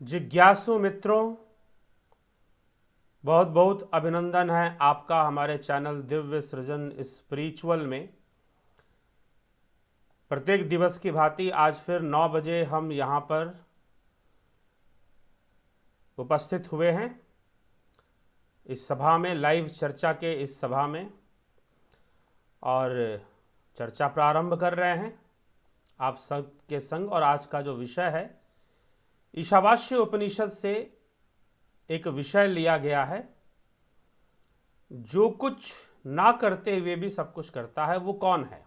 जिज्ञासु मित्रों, बहुत बहुत अभिनंदन है आपका हमारे चैनल दिव्य सृजन स्पिरिचुअल में। प्रत्येक दिवस की भांति आज फिर 9 बजे हम यहाँ पर उपस्थित हुए हैं इस सभा में, लाइव चर्चा के इस सभा में, और चर्चा प्रारंभ कर रहे हैं आप सबके संग। और आज का जो विषय है, ईशावास्य उपनिषद से एक विषय लिया गया है, जो कुछ ना करते हुए भी सब कुछ करता है वो कौन है।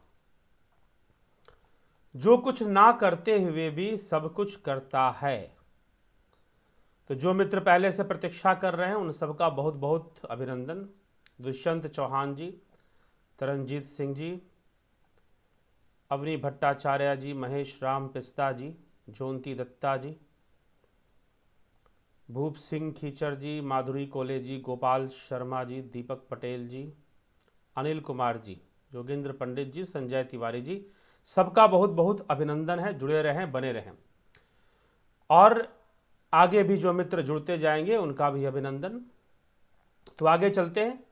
जो कुछ ना करते हुए भी सब कुछ करता है। तो जो मित्र पहले से प्रतीक्षा कर रहे हैं उन सबका बहुत बहुत अभिनंदन। दुष्यंत चौहान जी, तरनजीत सिंह जी, अवनी भट्टाचार्य जी, महेश राम पिस्ता जी, जोंती दत्ता जी, भूप सिंह खीचर जी, माधुरी कोले जी, गोपाल शर्मा जी, दीपक पटेल जी, अनिल कुमार जी, जोगेंद्र पंडित जी, संजय तिवारी जी, सबका बहुत बहुत अभिनंदन है। जुड़े रहें, बने रहें। और आगे भी जो मित्र जुड़ते जाएंगे उनका भी अभिनंदन। तो आगे चलते हैं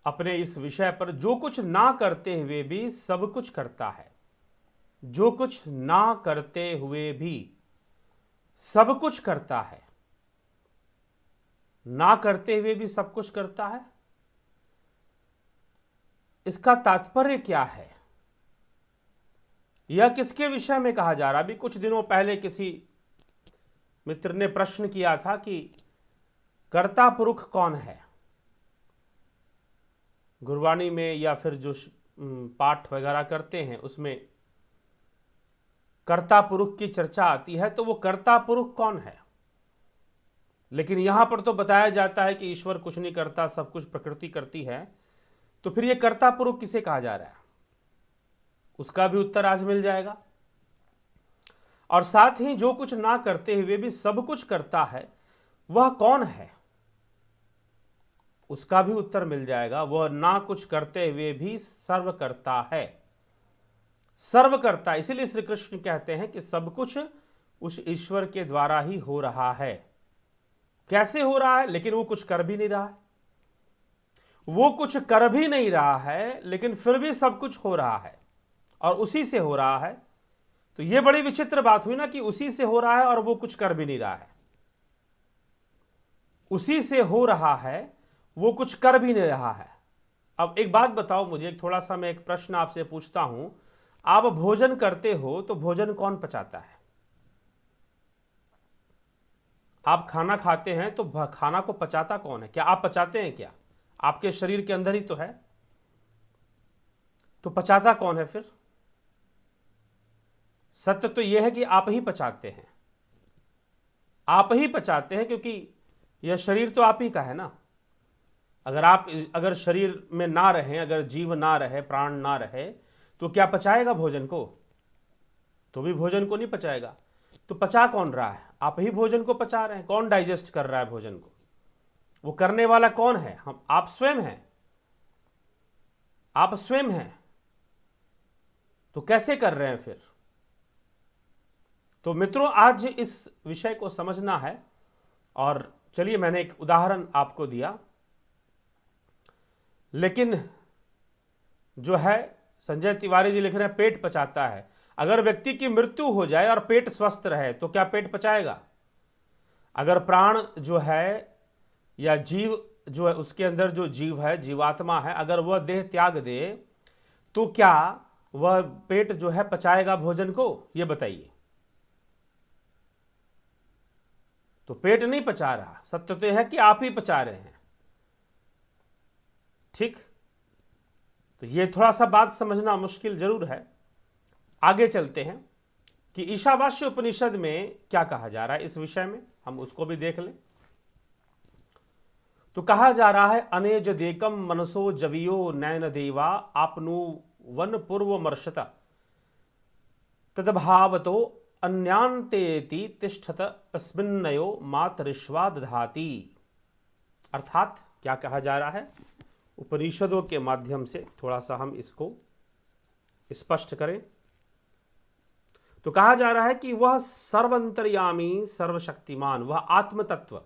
अपने इस विषय पर। जो कुछ ना करते हुए भी सब कुछ करता है। जो कुछ ना करते हुए भी सब कुछ करता है। ना करते हुए भी सब कुछ करता है, इसका तात्पर्य क्या है? यह किसके विषय में कहा जा रहा? अभी कुछ दिनों पहले किसी मित्र ने प्रश्न किया था कि कर्ता पुरुष कौन है। गुरबाणी में या फिर जो पाठ वगैरह करते हैं उसमें कर्ता पुरुष की चर्चा आती है, तो वो कर्ता पुरुष कौन है? लेकिन यहां पर तो बताया जाता है कि ईश्वर कुछ नहीं करता, सब कुछ प्रकृति करती है। तो फिर ये कर्ता पुरुष किसे कहा जा रहा है? उसका भी उत्तर आज मिल जाएगा। और साथ ही जो कुछ ना करते हुए भी सब कुछ करता है, वह कौन है? उसका भी उत्तर मिल जाएगा। वह ना कुछ करते हुए भी सर्व करता है। सर्व करता, इसीलिए श्री कृष्ण कहते हैं कि सब कुछ उस ईश्वर के द्वारा ही हो रहा है। कैसे हो रहा है? लेकिन वो कुछ कर भी नहीं रहा है। वो कुछ कर भी नहीं रहा है, लेकिन फिर भी सब कुछ हो रहा है और उसी से हो रहा है। तो ये बड़ी विचित्र बात हुई ना कि उसी से हो रहा है और वो कुछ कर भी नहीं रहा है। उसी से हो रहा है, वो कुछ कर भी नहीं रहा है। अब एक बात बताओ मुझे, थोड़ा सा मैं एक प्रश्न आपसे पूछता हूं। आप भोजन करते हो तो भोजन कौन पचाता है? आप खाना खाते हैं तो खाना को पचाता कौन है? क्या आप पचाते हैं? क्या आपके शरीर के अंदर ही तो है। तो पचाता कौन है फिर? सत्य तो यह है कि आप ही पचाते हैं। आप ही पचाते हैं, क्योंकि यह शरीर तो आप ही का है ना। अगर शरीर में ना रहे, अगर जीव ना रहे, प्राण ना रहे, तो क्या पचाएगा भोजन को? तो भी भोजन को नहीं पचाएगा। तो पचा कौन रहा है? आप ही भोजन को पचा रहे हैं। कौन डाइजेस्ट कर रहा है भोजन को? वो करने वाला कौन है? हम, आप स्वयं हैं। आप स्वयं हैं। तो कैसे कर रहे हैं फिर? तो मित्रों, आज इस विषय को समझना है। और चलिए, मैंने एक उदाहरण आपको दिया, लेकिन जो है संजय तिवारी जी लिख रहे हैं पेट पचाता है। अगर व्यक्ति की मृत्यु हो जाए और पेट स्वस्थ रहे तो क्या पेट पचाएगा? अगर प्राण जो है या जीव जो है, उसके अंदर जो जीव है, जीवात्मा है, अगर वह देह त्याग दे तो क्या वह पेट जो है पचाएगा भोजन को? यह बताइए। तो पेट नहीं पचा रहा। सत्य तो यह है कि आप ही पचा रहे हैं। ठीक। तो यह थोड़ा सा बात समझना मुश्किल जरूर है। आगे चलते हैं कि ईशावास्य उपनिषद में क्या कहा जा रहा है इस विषय में, हम उसको भी देख लें। तो कहा जा रहा है, अनेज देकम मनसो जवियो नैन देवा आपनु वन पूर्व मर्षत तदभावतो अन्यांतेति तिष्ठत अस्मिन्नयो मातरिश्वा दधाति। अर्थात क्या कहा जा रहा है, उपनिषदों के माध्यम से थोड़ा सा हम इसको स्पष्ट करें। तो कहा जा रहा है कि वह सर्वंतर्यामी सर्वशक्तिमान, वह आत्म तत्व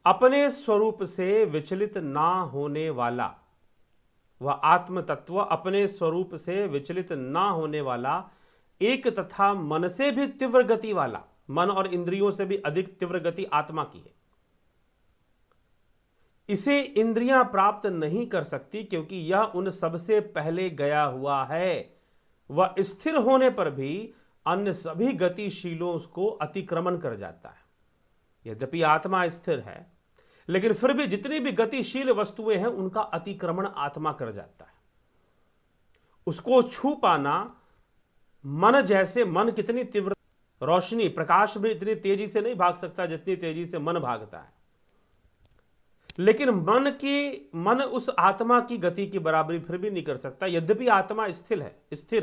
अपने स्वरूप से विचलित ना होने वाला, वह आत्म तत्व अपने स्वरूप से विचलित ना होने वाला, एक तथा मन से भी तीव्र गति वाला, मन और इंद्रियों से भी अधिक तीव्र गति आत्मा की है। इसे इंद्रियां प्राप्त नहीं कर सकती क्योंकि यह उन सबसे पहले गया हुआ है। वह स्थिर होने पर भी अन्य सभी गतिशीलों को अतिक्रमण कर जाता है। यद्यपि आत्मा स्थिर है, लेकिन फिर भी जितनी भी गतिशील वस्तुएं हैं उनका अतिक्रमण आत्मा कर जाता है। उसको छू पाना, मन जैसे, मन कितनी तीव्र रोशनी, प्रकाश भी इतनी तेजी से नहीं भाग सकता जितनी तेजी से मन भागता है, लेकिन मन उस आत्मा की गति की बराबरी फिर भी नहीं कर सकता। यद्यपि आत्मा स्थिर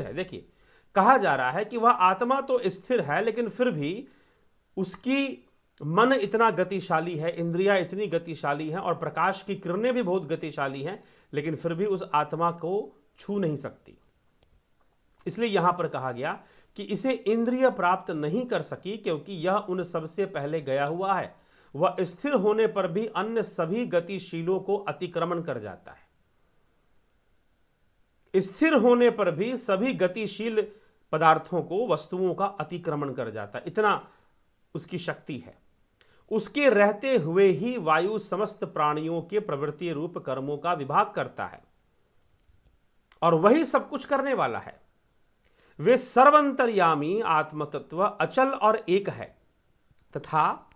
है। देखिए, कहा जा रहा है कि वह आत्मा तो स्थिर है, लेकिन फिर भी उसकी मन इतना गतिशाली है, इंद्रियां इतनी गतिशाली हैं और प्रकाश की किरणें भी बहुत गतिशाली हैं, लेकिन फिर भी उस आत्मा को छू नहीं सकती। इसलिए यहां पर कहा गया कि इसे इंद्रिय प्राप्त नहीं कर सकी क्योंकि यह उन सबसे पहले गया हुआ है। वह स्थिर होने पर भी अन्य सभी गतिशीलों को अतिक्रमण कर जाता है। स्थिर होने पर भी सभी गतिशील पदार्थों को, वस्तुओं का अतिक्रमण कर जाता है, इतना उसकी शक्ति है। उसके रहते हुए ही वायु समस्त प्राणियों के प्रवृत्ति रूप कर्मों का विभाग करता है और वही सब कुछ करने वाला है। वे सर्वंतर्यामी आत्मतत्व अचल और एक है तथा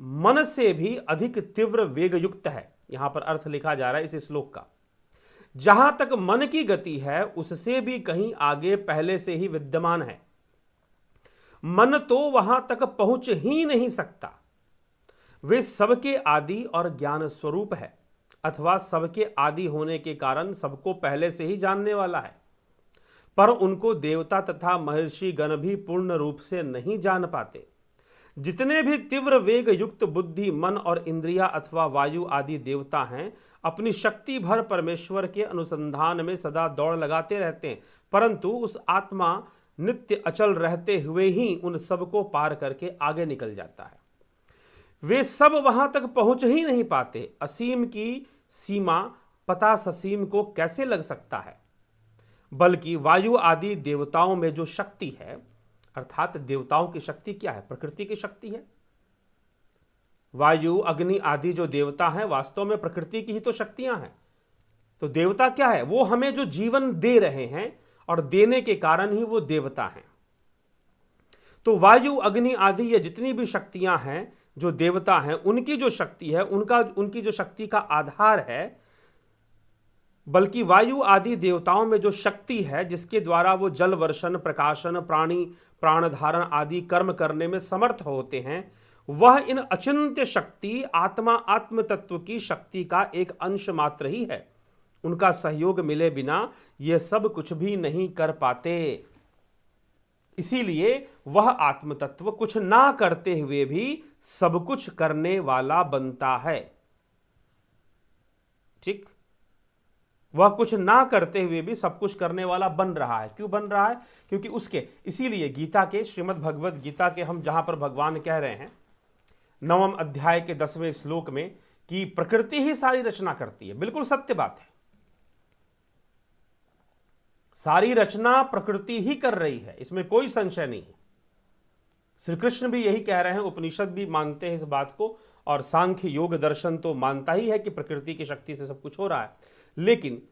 मन से भी अधिक तीव्र वेग युक्त है। यहां पर अर्थ लिखा जा रहा है इस श्लोक का। जहां तक मन की गति है उससे भी कहीं आगे पहले से ही विद्यमान है। मन तो वहां तक पहुंच ही नहीं सकता। वे सबके आदि और ज्ञान स्वरूप है, अथवा सबके आदि होने के कारण सबको पहले से ही जानने वाला है, पर उनको देवता तथा महर्षि गण भी पूर्ण रूप से नहीं जान पाते। जितने भी तीव्र वेग युक्त बुद्धि, मन और इंद्रिया अथवा वायु आदि देवता हैं, अपनी शक्ति भर परमेश्वर के अनुसंधान में सदा दौड़ लगाते रहते हैं, परंतु उस आत्मा नित्य अचल रहते हुए ही उन सबको पार करके आगे निकल जाता है। वे सब वहां तक पहुंच ही नहीं पाते। असीम की सीमा पता ससीम को कैसे लग सकता है, बल्कि वायु आदि देवताओं में जो शक्ति है, अर्थात देवताओं की शक्ति क्या है? प्रकृति की शक्ति है। वायु, अग्नि आदि जो देवता हैं वास्तव में प्रकृति की ही तो शक्तियां हैं। तो देवता क्या है? वो हमें जो जीवन दे रहे हैं और देने के कारण ही वो देवता हैं। तो वायु, अग्नि आदि ये जितनी भी शक्तियां हैं जो देवता हैं, उनकी जो शक्ति है, उनकी जो शक्ति का आधार है, बल्कि वायु आदि देवताओं में जो शक्ति है जिसके द्वारा वो जल वर्षण, प्रकाशन, प्राण धारण आदि कर्म करने में समर्थ होते हैं, वह इन अचिंत्य शक्ति आत्मा, आत्म तत्व की शक्ति का एक अंश मात्र ही है। उनका सहयोग मिले बिना ये सब कुछ भी नहीं कर पाते। इसीलिए वह आत्म तत्व कुछ ना करते हुए भी सब कुछ करने वाला बनता है। ठीक, वह कुछ ना करते हुए भी सब कुछ करने वाला बन रहा है। क्यों बन रहा है? क्योंकि उसके, इसीलिए गीता के, श्रीमद् भगवद गीता के हम जहां पर भगवान कह रहे हैं 9वें अध्याय के 10वें श्लोक में कि प्रकृति ही सारी रचना करती है, बिल्कुल सत्य बात है। सारी रचना प्रकृति ही कर रही है, इसमें कोई संशय नहीं है। श्री कृष्ण भी यही कह रहे हैं, उपनिषद भी मानते हैं इस बात को, और सांख्य योग दर्शन तो मानता ही है कि प्रकृति की शक्ति से सब कुछ हो रहा है। लेकिन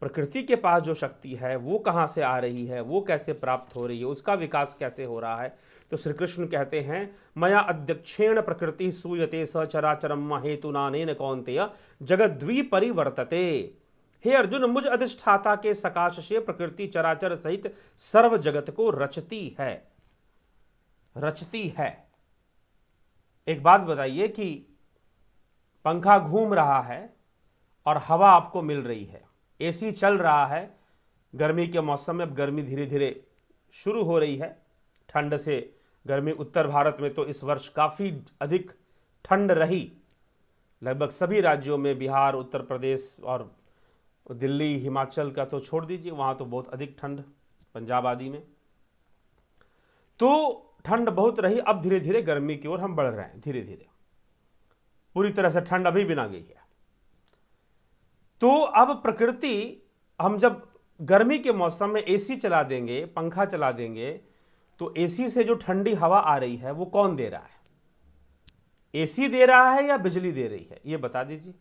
प्रकृति के पास जो शक्ति है वो कहां से आ रही है, वो कैसे प्राप्त हो रही है, उसका विकास कैसे हो रहा है? तो श्री कृष्ण कहते हैं, मया अध्यक्षेण प्रकृति सूयते सचराचरम हेतुनानेन कौन्तेय जगद्विपरिवर्तते। हे अर्जुन, मुझ अधिष्ठाता के सकाश से प्रकृति चराचर सहित सर्व जगत को रचती है। एक बात बताइए कि पंखा घूम रहा है और हवा आपको मिल रही है, एसी चल रहा है, गर्मी के मौसम में अब गर्मी धीरे धीरे शुरू हो रही है, ठंड से गर्मी, उत्तर भारत में तो इस वर्ष काफ़ी अधिक ठंड रही, लगभग सभी राज्यों में, बिहार, उत्तर प्रदेश और दिल्ली, हिमाचल का तो छोड़ दीजिए, वहाँ तो बहुत अधिक ठंड, पंजाब आदि में। तो ठंड बहुत रही, अब धीरे धीरे गर्मी की ओर हम बढ़ रहे हैं, धीरे धीरे, पूरी तरह से ठंड अभी भी ना गई है। तो अब प्रकृति, हम जब गर्मी के मौसम में एसी चला देंगे, पंखा चला देंगे, तो एसी से जो ठंडी हवा आ रही है वो कौन दे रहा है? एसी दे रहा है या बिजली दे रही है? ये बता दीजिए।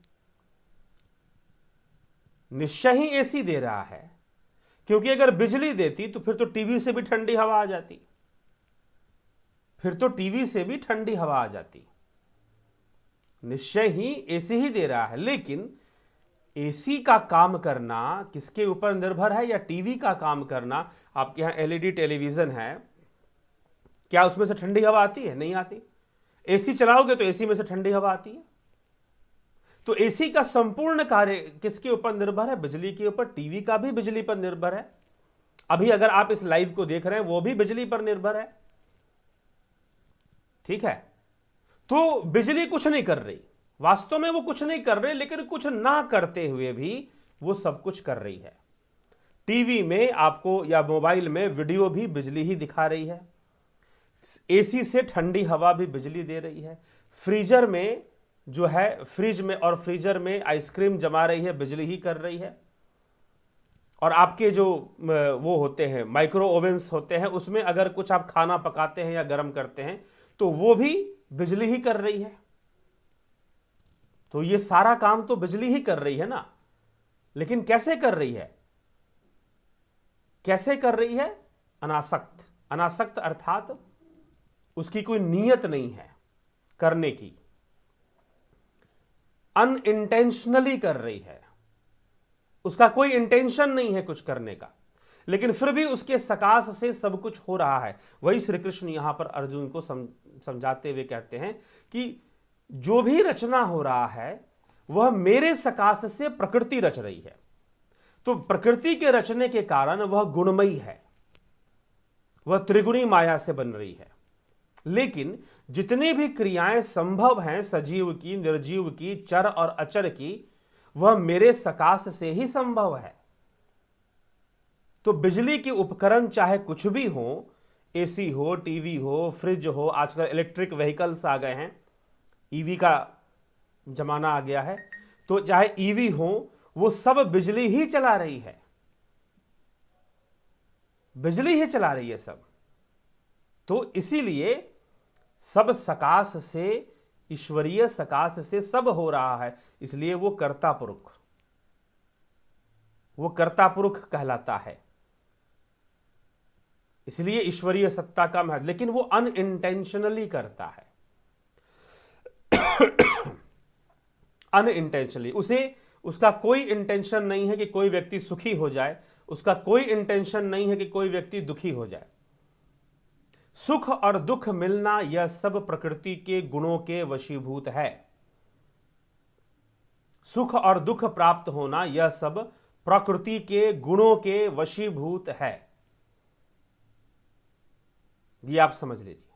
निश्चय ही एसी दे रहा है, क्योंकि अगर बिजली देती तो फिर तो टीवी से भी ठंडी हवा आ जाती, फिर तो टीवी से भी ठंडी हवा आ जाती। निश्चय ही एसी ही दे रहा है, लेकिन एसी का काम करना किसके ऊपर निर्भर है, या टीवी का काम करना? आपके यहां एलईडी टेलीविजन है, क्या उसमें से ठंडी हवा आती है? नहीं आती। एसी चलाओगे तो एसी में से ठंडी हवा आती है। तो एसी का संपूर्ण कार्य किसके ऊपर निर्भर है? बिजली के ऊपर। टीवी का भी बिजली पर निर्भर है। अभी अगर आप इस लाइव को देख रहे हैं वो भी बिजली पर निर्भर है, ठीक है। तो बिजली कुछ नहीं कर रही, वास्तव में वो कुछ नहीं कर रही, लेकिन कुछ ना करते हुए भी वो सब कुछ कर रही है। टीवी में आपको या मोबाइल में वीडियो भी बिजली ही दिखा रही है, एसी से ठंडी हवा भी बिजली दे रही है, फ्रीजर में जो है, फ्रिज में और फ्रीजर में आइसक्रीम जमा रही है, बिजली ही कर रही है। और आपके जो वो होते हैं माइक्रो ओवेंस होते हैं, उसमें अगर कुछ आप खाना पकाते हैं या गर्म करते हैं तो वो भी बिजली ही कर रही है। तो ये सारा काम तो बिजली ही कर रही है ना। लेकिन कैसे कर रही है? कैसे कर रही है? अनासक्त। अनासक्त अर्थात उसकी कोई नीयत नहीं है करने की, अनइंटेंशनली कर रही है, उसका कोई इंटेंशन नहीं है कुछ करने का, लेकिन फिर भी उसके सकाश से सब कुछ हो रहा है। वही श्री कृष्ण यहां पर अर्जुन को समझाते हुए कहते हैं कि जो भी रचना हो रहा है वह मेरे सकाश से प्रकृति रच रही है। तो प्रकृति के रचने के कारण वह गुणमयी है, वह त्रिगुणी माया से बन रही है। लेकिन जितनी भी क्रियाएं संभव हैं सजीव की, निर्जीव की, चर और अचर की, वह मेरे सकाश से ही संभव है। तो बिजली के उपकरण चाहे कुछ भी हो, एसी हो, टीवी हो, फ्रिज हो, आजकल इलेक्ट्रिक व्हीकल्स आ गए हैं, ईवी का जमाना आ गया है, तो चाहे ईवी हो, वो सब बिजली ही चला रही है, बिजली ही चला रही है सब। तो इसीलिए सब सकाश से, ईश्वरीय सकाश से सब हो रहा है, इसलिए वो कर्ता पुरुष, वो कर्ता पुरुष कहलाता है। इसलिए ईश्वरीय सत्ता का महत्व, लेकिन वो अनइंटेंशनली करता है। अनइंटेंशनली, उसे, उसका कोई इंटेंशन नहीं है कि कोई व्यक्ति सुखी हो जाए, उसका कोई इंटेंशन नहीं है कि कोई व्यक्ति दुखी हो जाए। सुख और दुख मिलना यह सब प्रकृति के गुणों के वशीभूत है। सुख और दुख प्राप्त होना यह सब प्रकृति के गुणों के वशीभूत है। ये आप समझ लीजिए,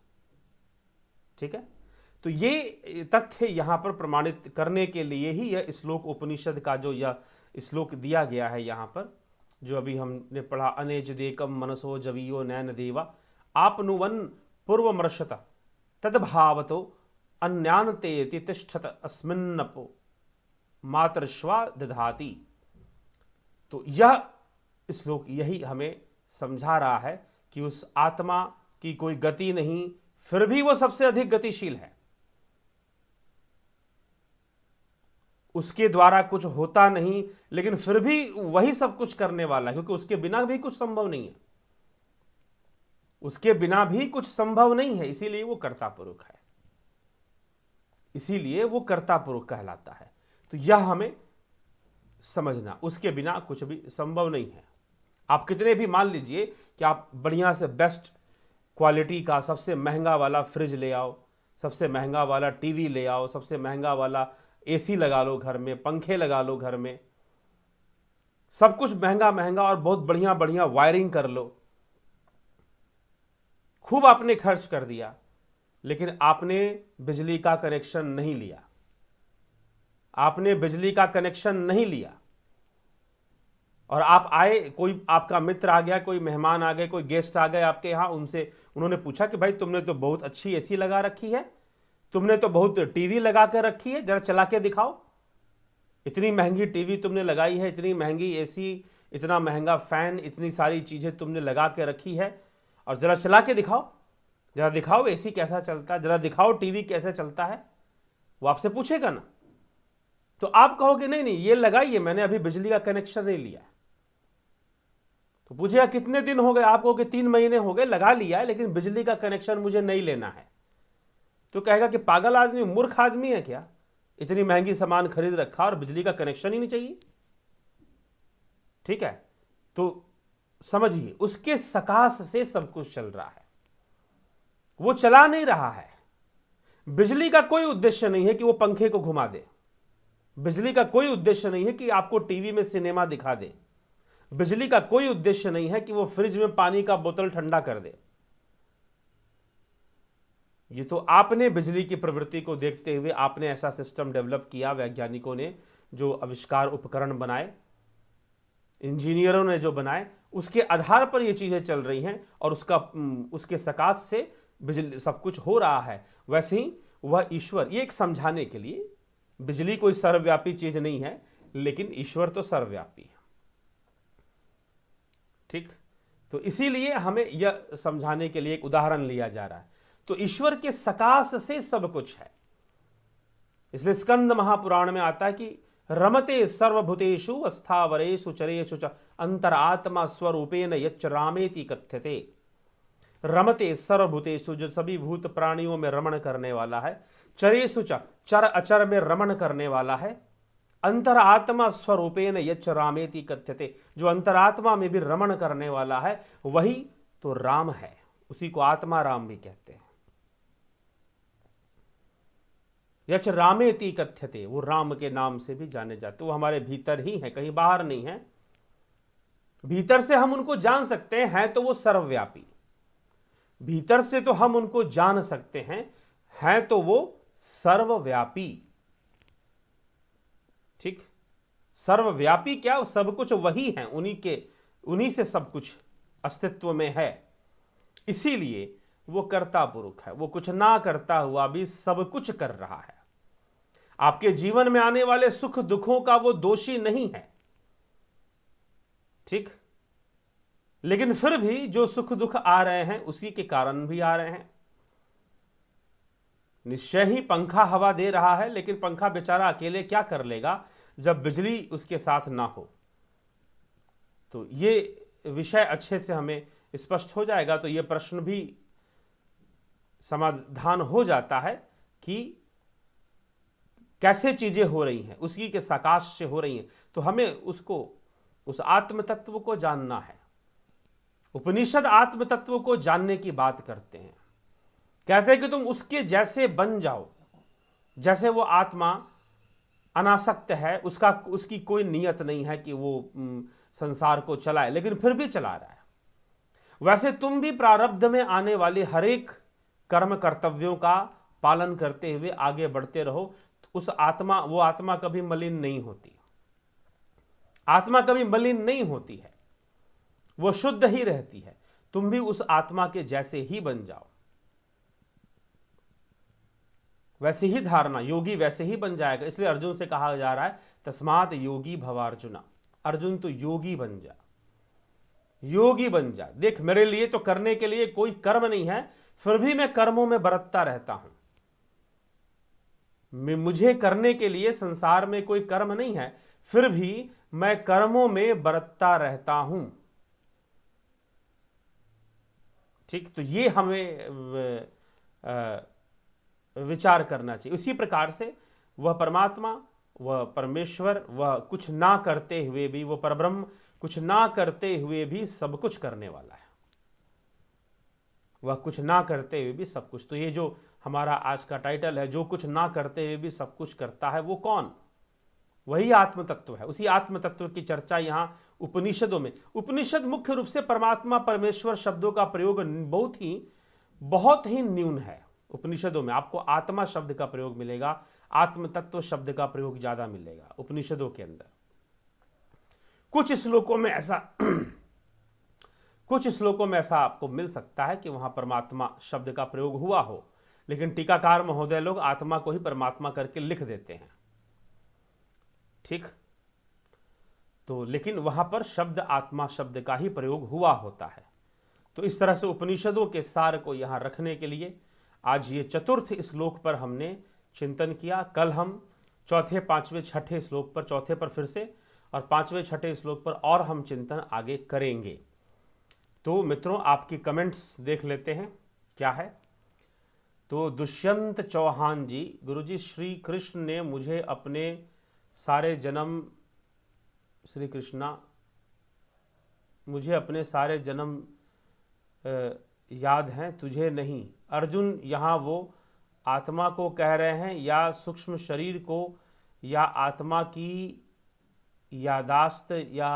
ठीक है। तो ये तथ्य यहां पर प्रमाणित करने के लिए ही यह श्लोक, उपनिषद का जो यह श्लोक दिया गया है यहां पर, जो अभी हमने पढ़ा, अनेज देकम मनसो जवीयो नैन देवा आपनुवन पूर्वमर्शत तद्भावतो अन्यान्तेति तिष्ठत अस्मिन्नपो मातृश्वा दधाति। तो यह श्लोक यही हमें समझा रहा है कि उस आत्मा की कोई गति नहीं, फिर भी वो सबसे अधिक गतिशील है, उसके द्वारा कुछ होता नहीं, लेकिन फिर भी वही सब कुछ करने वाला है, क्योंकि उसके बिना भी कुछ संभव नहीं है, उसके बिना भी कुछ संभव नहीं है। इसीलिए वो कर्ता पुरुष है, इसीलिए वो कर्ता पुरुष कहलाता है। तो यह हमें समझना, उसके बिना कुछ भी संभव नहीं है। आप कितने भी, मान लीजिए कि आप बढ़िया से बेस्ट क्वालिटी का सबसे महंगा वाला फ्रिज ले आओ, सबसे महंगा वाला टीवी ले आओ, सबसे महंगा वाला एसी लगा लो घर में, पंखे लगा लो घर में, सब कुछ महंगा महंगा और बहुत बढ़िया बढ़िया वायरिंग कर लो, खूब आपने खर्च कर दिया, लेकिन आपने बिजली का कनेक्शन नहीं लिया, आपने बिजली का कनेक्शन नहीं लिया, और आप आए, कोई आपका मित्र आ गया, कोई मेहमान आ गए, कोई गेस्ट आ गए आपके यहाँ, उनसे उन्होंने पूछा कि भाई तुमने तो बहुत अच्छी एसी लगा रखी है, तुमने तो बहुत टीवी लगा के रखी है, जरा चला के दिखाओ, इतनी महंगी टीवी तुमने लगाई है, इतनी महंगी एसी, इतना महंगा फैन, इतनी सारी चीजें तुमने लगा के रखी है, और जरा चला के दिखाओ, जरा दिखाओ एसी कैसा चलता है, जरा दिखाओ टीवी कैसे चलता है। वो आपसे पूछेगा ना, तो आप कहोगे नहीं नहीं ये लगाइए, मैंने अभी बिजली का कनेक्शन नहीं लिया। तो पूछेगा कितने दिन हो गए, आप कहोगे 3 महीने हो गए, लगा लिया है लेकिन बिजली का कनेक्शन मुझे नहीं लेना है। तो कहेगा कि पागल आदमी, मूर्ख आदमी है क्या, इतनी महंगी सामान खरीद रखा और बिजली का कनेक्शन ही नहीं चाहिए। ठीक है, तो समझिए उसके सकाश से सब कुछ चल रहा है, वो चला नहीं रहा है। बिजली का कोई उद्देश्य नहीं है कि वो पंखे को घुमा दे, बिजली का कोई उद्देश्य नहीं है कि आपको टीवी में सिनेमा दिखा दे, बिजली का कोई उद्देश्य नहीं है कि वो फ्रिज में पानी का बोतल ठंडा कर दे। ये तो आपने बिजली की प्रवृत्ति को देखते हुए आपने ऐसा सिस्टम डेवलप किया, वैज्ञानिकों ने जो आविष्कार उपकरण बनाए, इंजीनियरों ने जो बनाए, उसके आधार पर ये चीजें चल रही हैं और उसके सकाश से बिजली सब कुछ हो रहा है। वैसे ही वह ईश्वर, ये एक समझाने के लिए, बिजली कोई सर्वव्यापी चीज नहीं है लेकिन ईश्वर तो सर्वव्यापी है। ठीक, तो इसीलिए हमें यह समझाने के लिए एक उदाहरण लिया जा रहा है। तो ईश्वर के सकाश से सब कुछ है। इसलिए स्कंद महापुराण में आता है कि रमते सर्वभूतेषु अस्थावरेषु चरेषु च अंतरात्मा स्वरूपेण यच्च रामेति कथ्यते। रमते सर्वभूतेषु, जो सभी भूत प्राणियों में रमण करने वाला है, चरेषु च, चर अचर में रमण करने वाला है, अंतरात्मा स्वरूपेण यच्च रामेति कथ्यते, जो अंतरात्मा में भी रमण करने वाला है वही तो राम है, उसी को आत्मा राम भी कहते हैं। यच रामेति कथ्यते, वो राम के नाम से भी जाने जाते, वो हमारे भीतर ही है, कहीं बाहर नहीं है। भीतर से हम उनको जान सकते हैं तो वो सर्वव्यापी, भीतर से तो हम उनको जान सकते हैं तो वो सर्वव्यापी। ठीक, सर्वव्यापी क्या, सब कुछ वही है, उन्हीं से सब कुछ अस्तित्व में है। इसीलिए वो कर्ता पुरुष है, वो कुछ ना करता हुआ भी सब कुछ कर रहा है। आपके जीवन में आने वाले सुख दुखों का वो दोषी नहीं है। ठीक, लेकिन फिर भी जो सुख दुख आ रहे हैं उसी के कारण भी आ रहे हैं। निश्चय ही पंखा हवा दे रहा है, लेकिन पंखा बेचारा अकेले क्या कर लेगा जब बिजली उसके साथ ना हो। तो ये विषय अच्छे से हमें स्पष्ट हो जाएगा तो ये प्रश्न भी समाधान हो जाता है कि कैसे चीजें हो रही हैं, उसी के सकाश से हो रही हैं। तो हमें उसको, उस आत्म तत्व को जानना है। उपनिषद आत्म तत्व को जानने की बात करते हैं, कहते हैं कि तुम उसके जैसे बन जाओ, जैसे वो आत्मा अनासक्त है, उसकी कोई नियत नहीं है कि वो संसार को चलाए, लेकिन फिर भी चला रहा है। वैसे तुम भी प्रारब्ध में आने वाले हर एक कर्म कर्तव्यों का पालन करते हुए आगे बढ़ते रहो। उस आत्मा, वो आत्मा कभी मलिन नहीं होती, आत्मा कभी मलिन नहीं होती है, वो शुद्ध ही रहती है। तुम भी उस आत्मा के जैसे ही बन जाओ, वैसे ही धारणा, योगी वैसे ही बन जाएगा। इसलिए अर्जुन से कहा जा रहा है तस्मात् योगी भवार्जुना, अर्जुन तो योगी बन जा, योगी बन जा। देख, मेरे लिए तो करने के लिए कोई कर्म नहीं है, फिर भी मैं कर्मों में बरतता रहता हूं। मुझे करने के लिए संसार में कोई कर्म नहीं है, फिर भी मैं कर्मों में बरतता रहता हूं। ठीक, तो ये हमें विचार करना चाहिए। उसी प्रकार से वह परमात्मा, वह परमेश्वर, वह कुछ ना करते हुए भी, वह परब्रह्म कुछ ना करते हुए भी सब कुछ करने वाला है। वह कुछ ना करते हुए भी सब कुछ। तो ये जो हमारा आज का टाइटल है, जो कुछ ना करते हुए भी सब कुछ करता है, वो कौन? वही आत्म तत्व है। उसी आत्म तत्व की चर्चा यहां उपनिषदों में, उपनिषद मुख्य रूप से परमात्मा परमेश्वर शब्दों का प्रयोग बहुत ही न्यून है। उपनिषदों में आपको आत्मा शब्द का प्रयोग मिलेगा, आत्म तत्व शब्द का प्रयोग ज्यादा मिलेगा उपनिषदों के अंदर। कुछ श्लोकों में ऐसा कुछ श्लोकों में ऐसा आपको मिल सकता है कि वहां परमात्मा शब्द का प्रयोग हुआ हो, लेकिन टीकाकार महोदय लोग आत्मा को ही परमात्मा करके लिख देते हैं। ठीक, तो लेकिन वहां पर शब्द आत्मा शब्द का ही प्रयोग हुआ होता है। तो इस तरह से उपनिषदों के सार को यहां रखने के लिए आज ये चतुर्थ श्लोक पर हमने चिंतन किया। कल हम चौथे, पांचवें, छठे श्लोक पर, चौथे पर फिर से और पांचवें छठे श्लोक पर और हम चिंतन आगे करेंगे। तो मित्रों, आपकी कमेंट्स देख लेते हैं क्या है। तो दुष्यंत चौहान जी, गुरुजी श्री कृष्ण ने मुझे अपने सारे जन्म, श्री कृष्णा मुझे अपने सारे जन्म याद हैं, तुझे नहीं। अर्जुन यहाँ वो आत्मा को कह रहे हैं या सूक्ष्म शरीर को, या आत्मा की यादाश्त या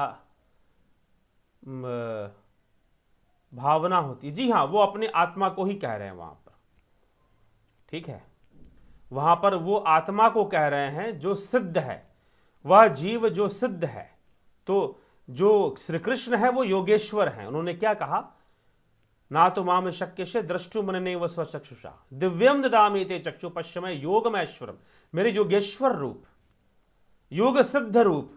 भावना होती है। जी हाँ, वो अपने आत्मा को ही कह रहे हैं वहां पर। ठीक है, वहां पर वो आत्मा को कह रहे हैं जो सिद्ध है, वह जीव जो सिद्ध है। तो जो श्री कृष्ण है वो योगेश्वर हैं। उन्होंने क्या कहा, ना तो माम शक्य से द्रष्टु मनने व स्वचक्षुषा दिव्यम ददामि ते चक्षु पश्चिमय योगमैश्वरम। मेरे योगेश्वर रूप, योग सिद्ध रूप,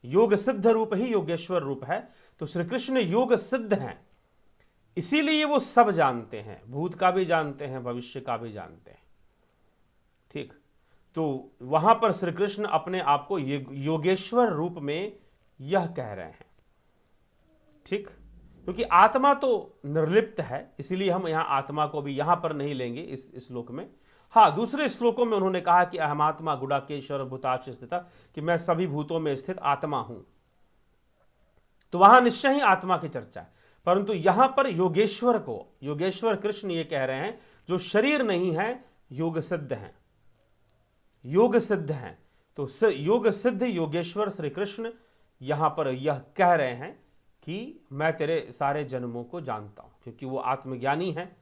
योग सिद्ध रूप ही योगेश्वर रूप है। तो श्री कृष्ण योग सिद्ध हैं, इसीलिए वो सब जानते हैं, भूत का भी जानते हैं, भविष्य का भी जानते हैं। ठीक, तो वहां पर श्री कृष्ण अपने आप को योगेश्वर रूप में यह कह रहे हैं। ठीक, क्योंकि आत्मा तो निर्लिप्त है, इसीलिए हम यहां आत्मा को भी यहां पर नहीं लेंगे इस श्लोक में। हाँ, दूसरे श्लोकों में उन्होंने कहा कि अहमात्मा गुडाकेश्वर भूताश स्थित, कि मैं सभी भूतों में स्थित आत्मा हूं। तो वहां निश्चय ही आत्मा की चर्चा है, परंतु यहां पर योगेश्वर को, योगेश्वर कृष्ण ये कह रहे हैं जो शरीर नहीं है, योग सिद्ध हैं, योग सिद्ध हैं। तो योग सिद्ध योगेश्वर श्री कृष्ण यहां पर यह कह रहे हैं कि मैं तेरे सारे जन्मों को जानता हूं, क्योंकि वो आत्मज्ञानी हैं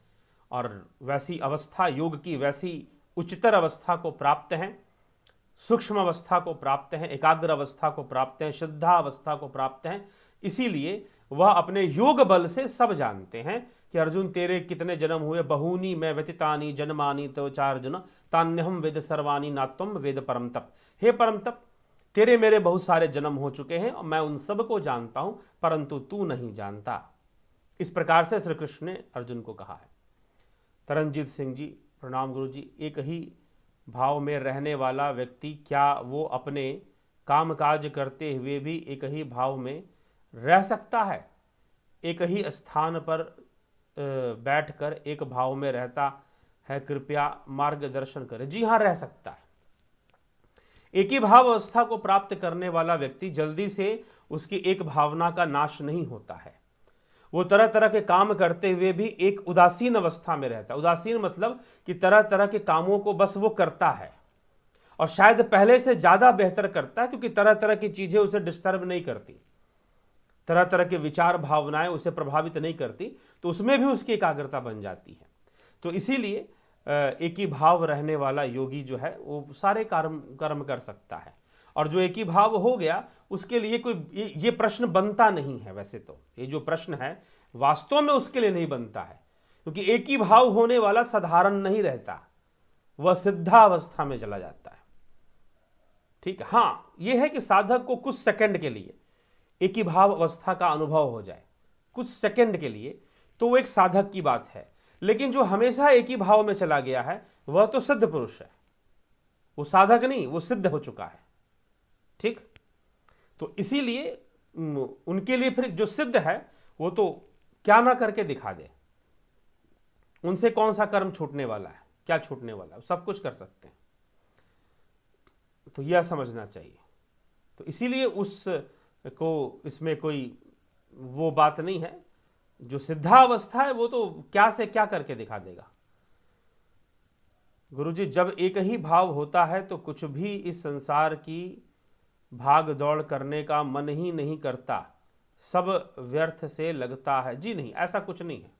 और वैसी अवस्था, योग की वैसी उच्चतर अवस्था को प्राप्त हैं, सूक्ष्म अवस्था को प्राप्त हैं, एकाग्र अवस्था को प्राप्त हैं, शुद्धा अवस्था को प्राप्त हैं। इसीलिए वह अपने योग बल से सब जानते हैं कि अर्जुन तेरे कितने जन्म हुए, बहूनी मैं व्यतीतानि जन्मानि तव चार्जुन तान्यहम वेद सर्वाणी नात्वम वेद परम तप। हे परम तप, तेरे मेरे बहुत सारे जन्म हो चुके हैं और मैं उन सब को जानता हूं, परंतु तू नहीं जानता। इस प्रकार से श्री कृष्ण ने अर्जुन को कहा है। तरनजीत सिंह जी, प्रणाम गुरु जी। एक ही भाव में रहने वाला व्यक्ति क्या वो अपने कामकाज करते हुए भी एक ही भाव में रह सकता है? एक ही स्थान पर बैठकर एक भाव में रहता है, कृपया मार्गदर्शन करें। जी हाँ, रह सकता है। एक ही भाव अवस्था को प्राप्त करने वाला व्यक्ति जल्दी से उसकी एक भावना का नाश नहीं होता है। वो तरह तरह के काम करते हुए भी एक उदासीन अवस्था में रहता है। उदासीन मतलब कि तरह तरह के कामों को बस वो करता है और शायद पहले से ज्यादा बेहतर करता है, क्योंकि तरह तरह की चीजें उसे डिस्टर्ब नहीं करती, तरह तरह के विचार भावनाएं उसे प्रभावित नहीं करती, तो उसमें भी उसकी एकाग्रता बन जाती है। तो इसीलिए एक ही भाव रहने वाला योगी जो है वो सारे कर्म कर सकता है। और जो एक ही भाव हो गया उसके लिए कोई ये प्रश्न बनता नहीं है। वैसे तो ये जो प्रश्न है वास्तव में उसके लिए नहीं बनता है, क्योंकि एक ही भाव होने वाला साधारण नहीं रहता, वह सिद्धावस्था में चला जाता है। ठीक है, हाँ, यह है कि साधक को कुछ सेकंड के लिए एक ही भाव अवस्था का अनुभव हो जाए, कुछ सेकंड के लिए, तो वो एक साधक की बात है। लेकिन जो हमेशा एक ही भाव में चला गया है वह तो सिद्ध पुरुष है, वो साधक नहीं, वो सिद्ध हो चुका है। ठीक, तो इसीलिए उनके लिए फिर जो सिद्ध है वो तो क्या ना करके दिखा दे, उनसे कौन सा कर्म छूटने वाला है, क्या छूटने वाला है, सब कुछ कर सकते हैं। तो यह समझना चाहिए। तो इसीलिए उस को इसमें कोई वो बात नहीं है। जो सिद्धावस्था है वो तो क्या से क्या करके दिखा देगा। गुरुजी, जब एक ही भाव होता है तो कुछ भी इस संसार की भाग दौड़ करने का मन ही नहीं करता, सब व्यर्थ से लगता है। जी नहीं, ऐसा कुछ नहीं है,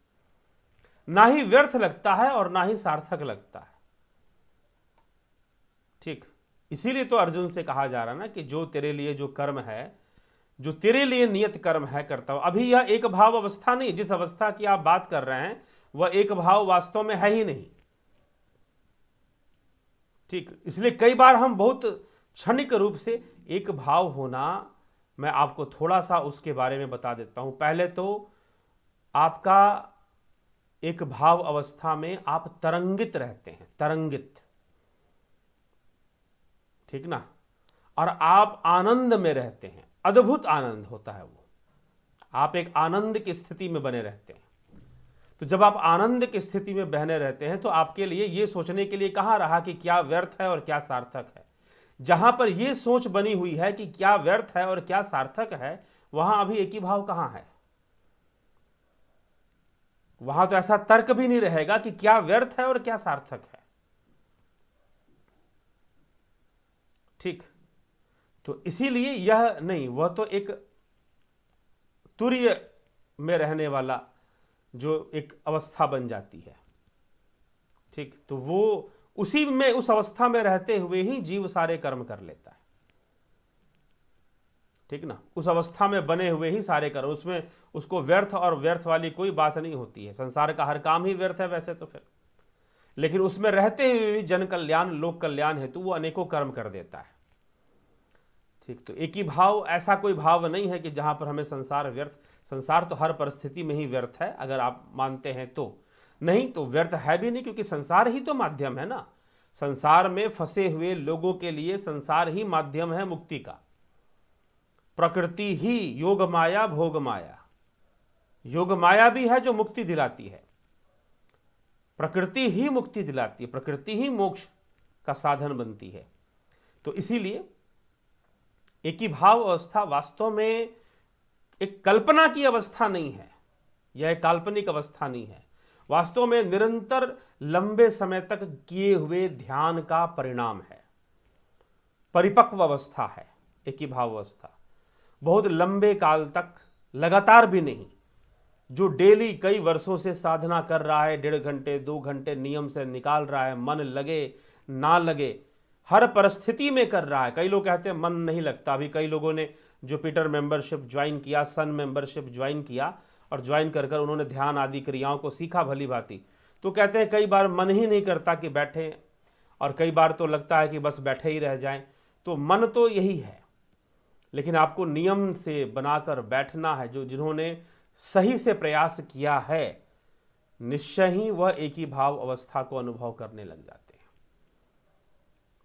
ना ही व्यर्थ लगता है और ना ही सार्थक लगता है। ठीक, इसीलिए तो अर्जुन से कहा जा रहा ना कि जो तेरे लिए जो कर्म है जो तेरे लिए नियत कर्म है करता हूं। अभी यह एक भाव अवस्था नहीं, जिस अवस्था की आप बात कर रहे हैं वह एक भाव वास्तव में है ही नहीं। ठीक, इसलिए कई बार हम बहुत क्षणिक रूप से एक भाव होना, मैं आपको थोड़ा सा उसके बारे में बता देता हूं। पहले तो आपका एक भाव अवस्था में आप तरंगित रहते हैं, तरंगित, ठीक ना, और आप आनंद में रहते हैं, अद्भुत आनंद होता है वो, आप एक आनंद की स्थिति में बने रहते हैं। तो जब आप आनंद की स्थिति में बने रहते हैं तो आपके लिए ये सोचने के लिए कहाँ रहा कि क्या व्यर्थ है और क्या सार्थक है। जहां पर यह सोच बनी हुई है कि क्या व्यर्थ है और क्या सार्थक है, वहां अभी एक ही भाव कहां है। वहां तो ऐसा तर्क भी नहीं रहेगा कि क्या व्यर्थ है और क्या सार्थक है। ठीक, तो इसीलिए यह नहीं, वह तो एक तुर्य में रहने वाला जो एक अवस्था बन जाती है। ठीक, तो वो उसी में, उस अवस्था में रहते हुए ही जीव सारे कर्म कर लेता है। ठीक ना, उस अवस्था में बने हुए ही सारे कर्म, उसमें उसको व्यर्थ और व्यर्थ वाली कोई बात नहीं होती है। संसार का हर काम ही व्यर्थ है वैसे तो फिर, लेकिन उसमें रहते हुए भी जन कल्याण, लोक कल्याण हेतु वो अनेकों कर्म कर देता है। ठीक, तो एक ही भाव, ऐसा कोई भाव नहीं है कि जहां पर हमें संसार व्यर्थ, संसार तो हर परिस्थिति में ही व्यर्थ है अगर आप मानते हैं तो, नहीं तो व्यर्थ है भी नहीं, क्योंकि संसार ही तो माध्यम है ना। संसार में फंसे हुए लोगों के लिए संसार ही माध्यम है मुक्ति का। प्रकृति ही योग माया भोग माया, योग माया भी है जो मुक्ति दिलाती है, प्रकृति ही मुक्ति दिलाती है, प्रकृति ही मोक्ष का साधन बनती है। तो इसीलिए एक ही भाव अवस्था वास्तव में एक कल्पना की अवस्था नहीं है, यह एक काल्पनिक अवस्था नहीं है, वास्तव में निरंतर लंबे समय तक किए हुए ध्यान का परिणाम है, परिपक्व अवस्था है एक ही भाव अवस्था। बहुत लंबे काल तक, लगातार भी नहीं, जो डेली कई वर्षों से साधना कर रहा है, 1.5 घंटे 2 घंटे नियम से निकाल रहा है, मन लगे ना लगे, हर परिस्थिति में कर रहा है। कई लोग कहते हैं मन नहीं लगता। अभी कई लोगों ने जुपिटर मेंबरशिप ज्वाइन किया, सन मेंबरशिप ज्वाइन किया, और ज्वाइन कर कर उन्होंने ध्यान आदि क्रियाओं को सीखा भली भांति, तो कहते हैं कई बार मन ही नहीं करता कि बैठें, और कई बार तो लगता है कि बस बैठे ही रह जाएं। तो मन तो यही है, लेकिन आपको नियम से बनाकर बैठना है। जो जिन्होंने सही से प्रयास किया है, निश्चय ही वह एक ही भाव अवस्था को अनुभव करने लग जाते हैं।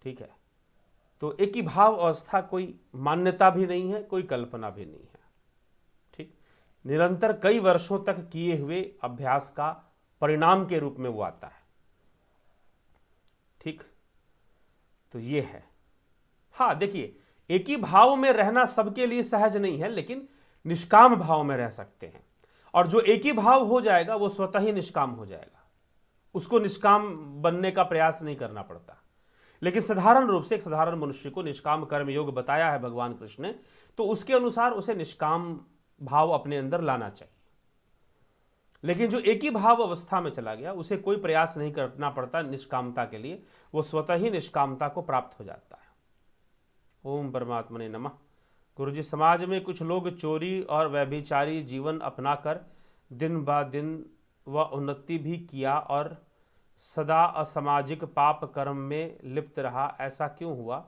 ठीक है, तो एक ही भाव अवस्था कोई मान्यता भी नहीं है, कोई कल्पना भी नहीं है। ठीक, निरंतर कई वर्षों तक किए हुए अभ्यास का परिणाम के रूप में वो आता है। ठीक, तो ये है। हाँ देखिए, एक ही भाव में रहना सबके लिए सहज नहीं है, लेकिन निष्काम भाव में रह सकते हैं। और जो एक ही भाव हो जाएगा वो स्वतः ही निष्काम हो जाएगा, उसको निष्काम बनने का प्रयास नहीं करना पड़ता। लेकिन साधारण रूप से एक साधारण मनुष्य को निष्काम कर्म योग बताया है भगवान कृष्ण ने, तो उसके अनुसार उसे निष्काम भाव अपने अंदर लाना चाहिए। लेकिन जो एक ही भाव अवस्था में चला गया, उसे कोई प्रयास नहीं करना पड़ता निष्कामता के लिए, वो स्वतः ही निष्कामता को प्राप्त हो जाता है। ओम परमात्मने नमः। गुरुजी, समाज में कुछ लोग चोरी और व्यभिचारी जीवन अपनाकर दिन ब दिन वह उन्नति भी किया और सदा असामाजिक पाप कर्म में लिप्त रहा, ऐसा क्यों हुआ?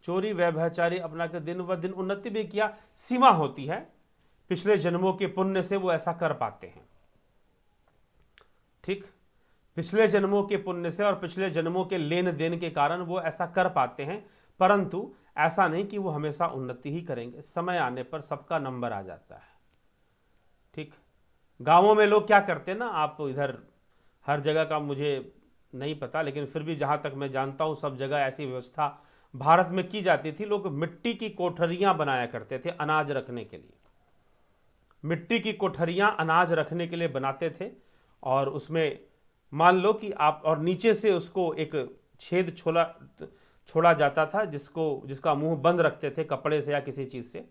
चोरी व्यभिचारी अपना के दिन व दिन उन्नति भी किया, सीमा होती है, पिछले जन्मों के पुण्य से वो ऐसा कर पाते हैं। ठीक, पिछले जन्मों के पुण्य से और पिछले जन्मों के लेन देन के कारण वो ऐसा कर पाते हैं, परंतु ऐसा नहीं कि वो हमेशा उन्नति ही करेंगे। समय आने पर सबका नंबर आ जाता है। ठीक, गांवों में लोग क्या करते हैं ना, आप इधर हर जगह का मुझे नहीं पता, लेकिन फिर भी जहाँ तक मैं जानता हूँ सब जगह ऐसी व्यवस्था भारत में की जाती थी। लोग मिट्टी की कोठरियाँ बनाया करते थे अनाज रखने के लिए। मिट्टी की कोठरियाँ अनाज रखने के लिए बनाते थे, और उसमें मान लो कि आप, और नीचे से उसको एक छेद छोड़ा जाता था, जिसका मुंह बंद रखते थे कपड़े से या किसी चीज़ से।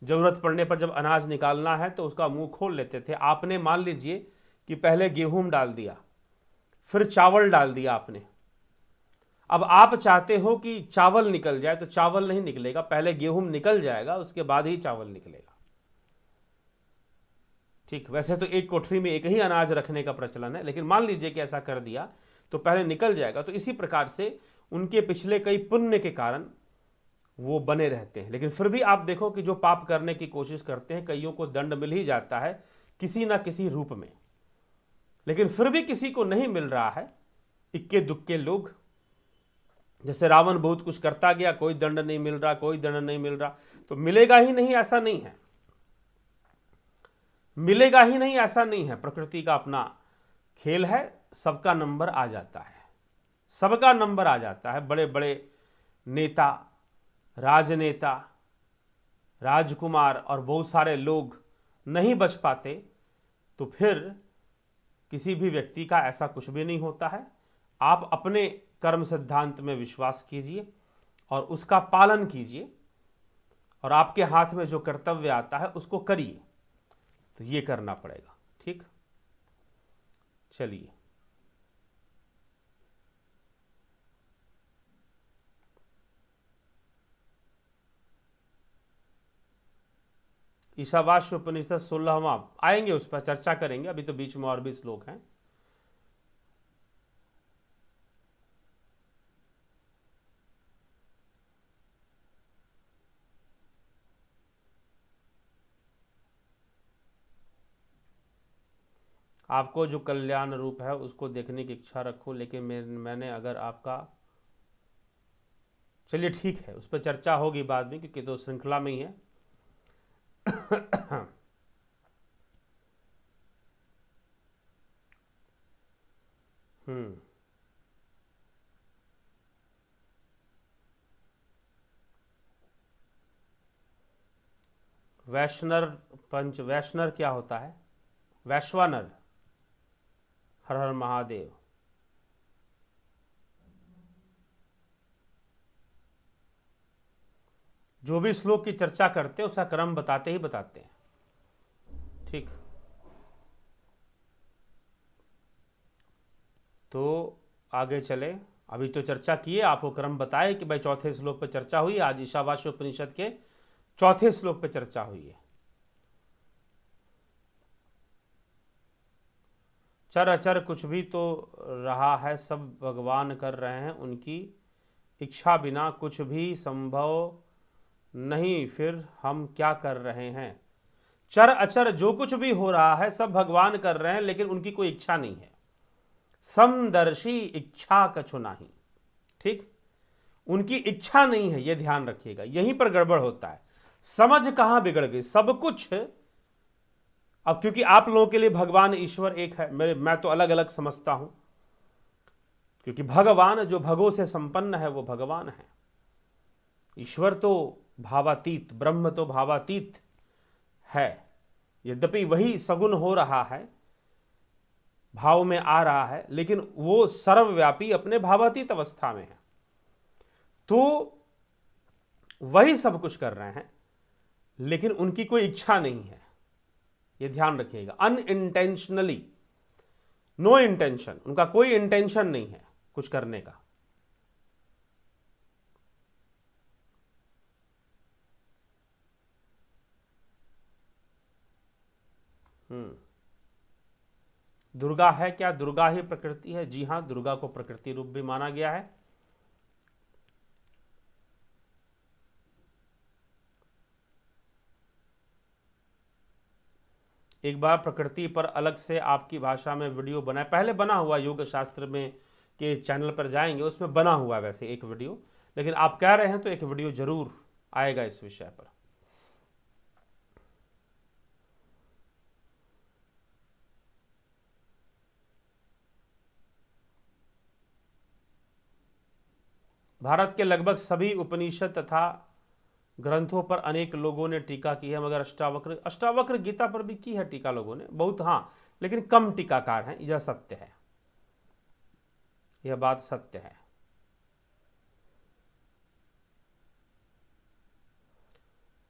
ज़रूरत पड़ने पर जब अनाज निकालना है तो उसका मुंह खोल लेते थे। आपने मान लीजिए कि पहले गेहूं डाल दिया, फिर चावल डाल दिया आपने। अब आप चाहते हो कि चावल निकल जाए, तो चावल नहीं निकलेगा, पहले गेहूं निकल जाएगा, उसके बाद ही चावल निकलेगा। ठीक, वैसे तो एक कोठरी में एक ही अनाज रखने का प्रचलन है, लेकिन मान लीजिए कि ऐसा कर दिया तो पहले निकल जाएगा। तो इसी प्रकार से उनके पिछले कई पुण्य के कारण वो बने रहते हैं। लेकिन फिर भी आप देखो कि जो पाप करने की कोशिश करते हैं, कईयों को दंड मिल ही जाता है किसी ना किसी रूप में, लेकिन फिर भी किसी को नहीं मिल रहा है। इक्के दुक्के लोग, जैसे रावण बहुत कुछ करता गया, कोई दंड नहीं मिल रहा, कोई दंड नहीं मिल रहा, तो मिलेगा ही नहीं ऐसा नहीं है, मिलेगा ही नहीं ऐसा नहीं है। प्रकृति का अपना खेल है, सबका नंबर आ जाता है, सबका नंबर आ जाता है। बड़े बड़े नेता, राजनेता, राजकुमार और बहुत सारे लोग नहीं बच पाते, तो फिर किसी भी व्यक्ति का ऐसा कुछ भी नहीं होता है। आप अपने कर्म सिद्धांत में विश्वास कीजिए और उसका पालन कीजिए, और आपके हाथ में जो कर्तव्य आता है उसको करिए। तो ये करना पड़ेगा। ठीक, चलिए। ईशावास्य उपनिषद 16वां आएंगे, उस पर चर्चा करेंगे, अभी तो बीच में और भी श्लोक हैं। आपको जो कल्याण रूप है उसको देखने की इच्छा रखो, लेकिन मैंने अगर आपका, चलिए ठीक है, उस पर चर्चा होगी बाद में, क्योंकि तो श्रृंखला में ही है। हम्म, वैश्नर पंच, वैश्नर क्या होता है? वैश्वानर, हर हर महादेव। जो भी श्लोक की चर्चा करते हैं उसका क्रम बताते ही बताते हैं। ठीक, तो आगे चले। अभी तो चर्चा किए, आपको क्रम बताए कि भाई चौथे श्लोक पर चर्चा हुई, आज ईशावास्य उपनिषद के चौथे श्लोक पर चर्चा हुई है। चर अचर कुछ भी तो रहा है, सब भगवान कर रहे हैं, उनकी इच्छा बिना कुछ भी संभव नहीं, फिर हम क्या कर रहे हैं? चर अचर जो कुछ भी हो रहा है सब भगवान कर रहे हैं, लेकिन उनकी कोई इच्छा नहीं है। समदर्शी इच्छा कछु नहीं। ठीक, उनकी इच्छा नहीं है, यह ध्यान रखिएगा, यहीं पर गड़बड़ होता है। समझ कहां बिगड़ गई, सब कुछ। अब क्योंकि आप लोगों के लिए भगवान ईश्वर एक है, मैं तो अलग अलग समझता हूं, क्योंकि भगवान जो भगों से संपन्न है वो भगवान है। ईश्वर तो भावातीत, ब्रह्म तो भावातीत है, यद्यपि वही सगुण हो रहा है, भाव में आ रहा है, लेकिन वो सर्वव्यापी अपने भावातीत अवस्था में है। तो वही सब कुछ कर रहे हैं, लेकिन उनकी कोई इच्छा नहीं है, ये ध्यान रखिएगा। अनइंटेंशनली, नो इंटेंशन, उनका कोई इंटेंशन नहीं है कुछ करने का। दुर्गा है क्या? दुर्गा ही प्रकृति है। जी हां, दुर्गा को प्रकृति रूप भी माना गया है। एक बार प्रकृति पर अलग से आपकी भाषा में वीडियो बनाए, पहले बना हुआ योग शास्त्र में के चैनल पर जाएंगे, उसमें बना हुआ वैसे एक वीडियो, लेकिन आप कह रहे हैं तो एक वीडियो जरूर आएगा इस विषय पर। भारत के लगभग सभी उपनिषद तथा ग्रंथों पर अनेक लोगों ने टीका की है, मगर अष्टावक्र गीता पर भी की है टीका लोगों ने, बहुत, हाँ, लेकिन कम टीकाकार हैं, यह सत्य है, यह बात सत्य है।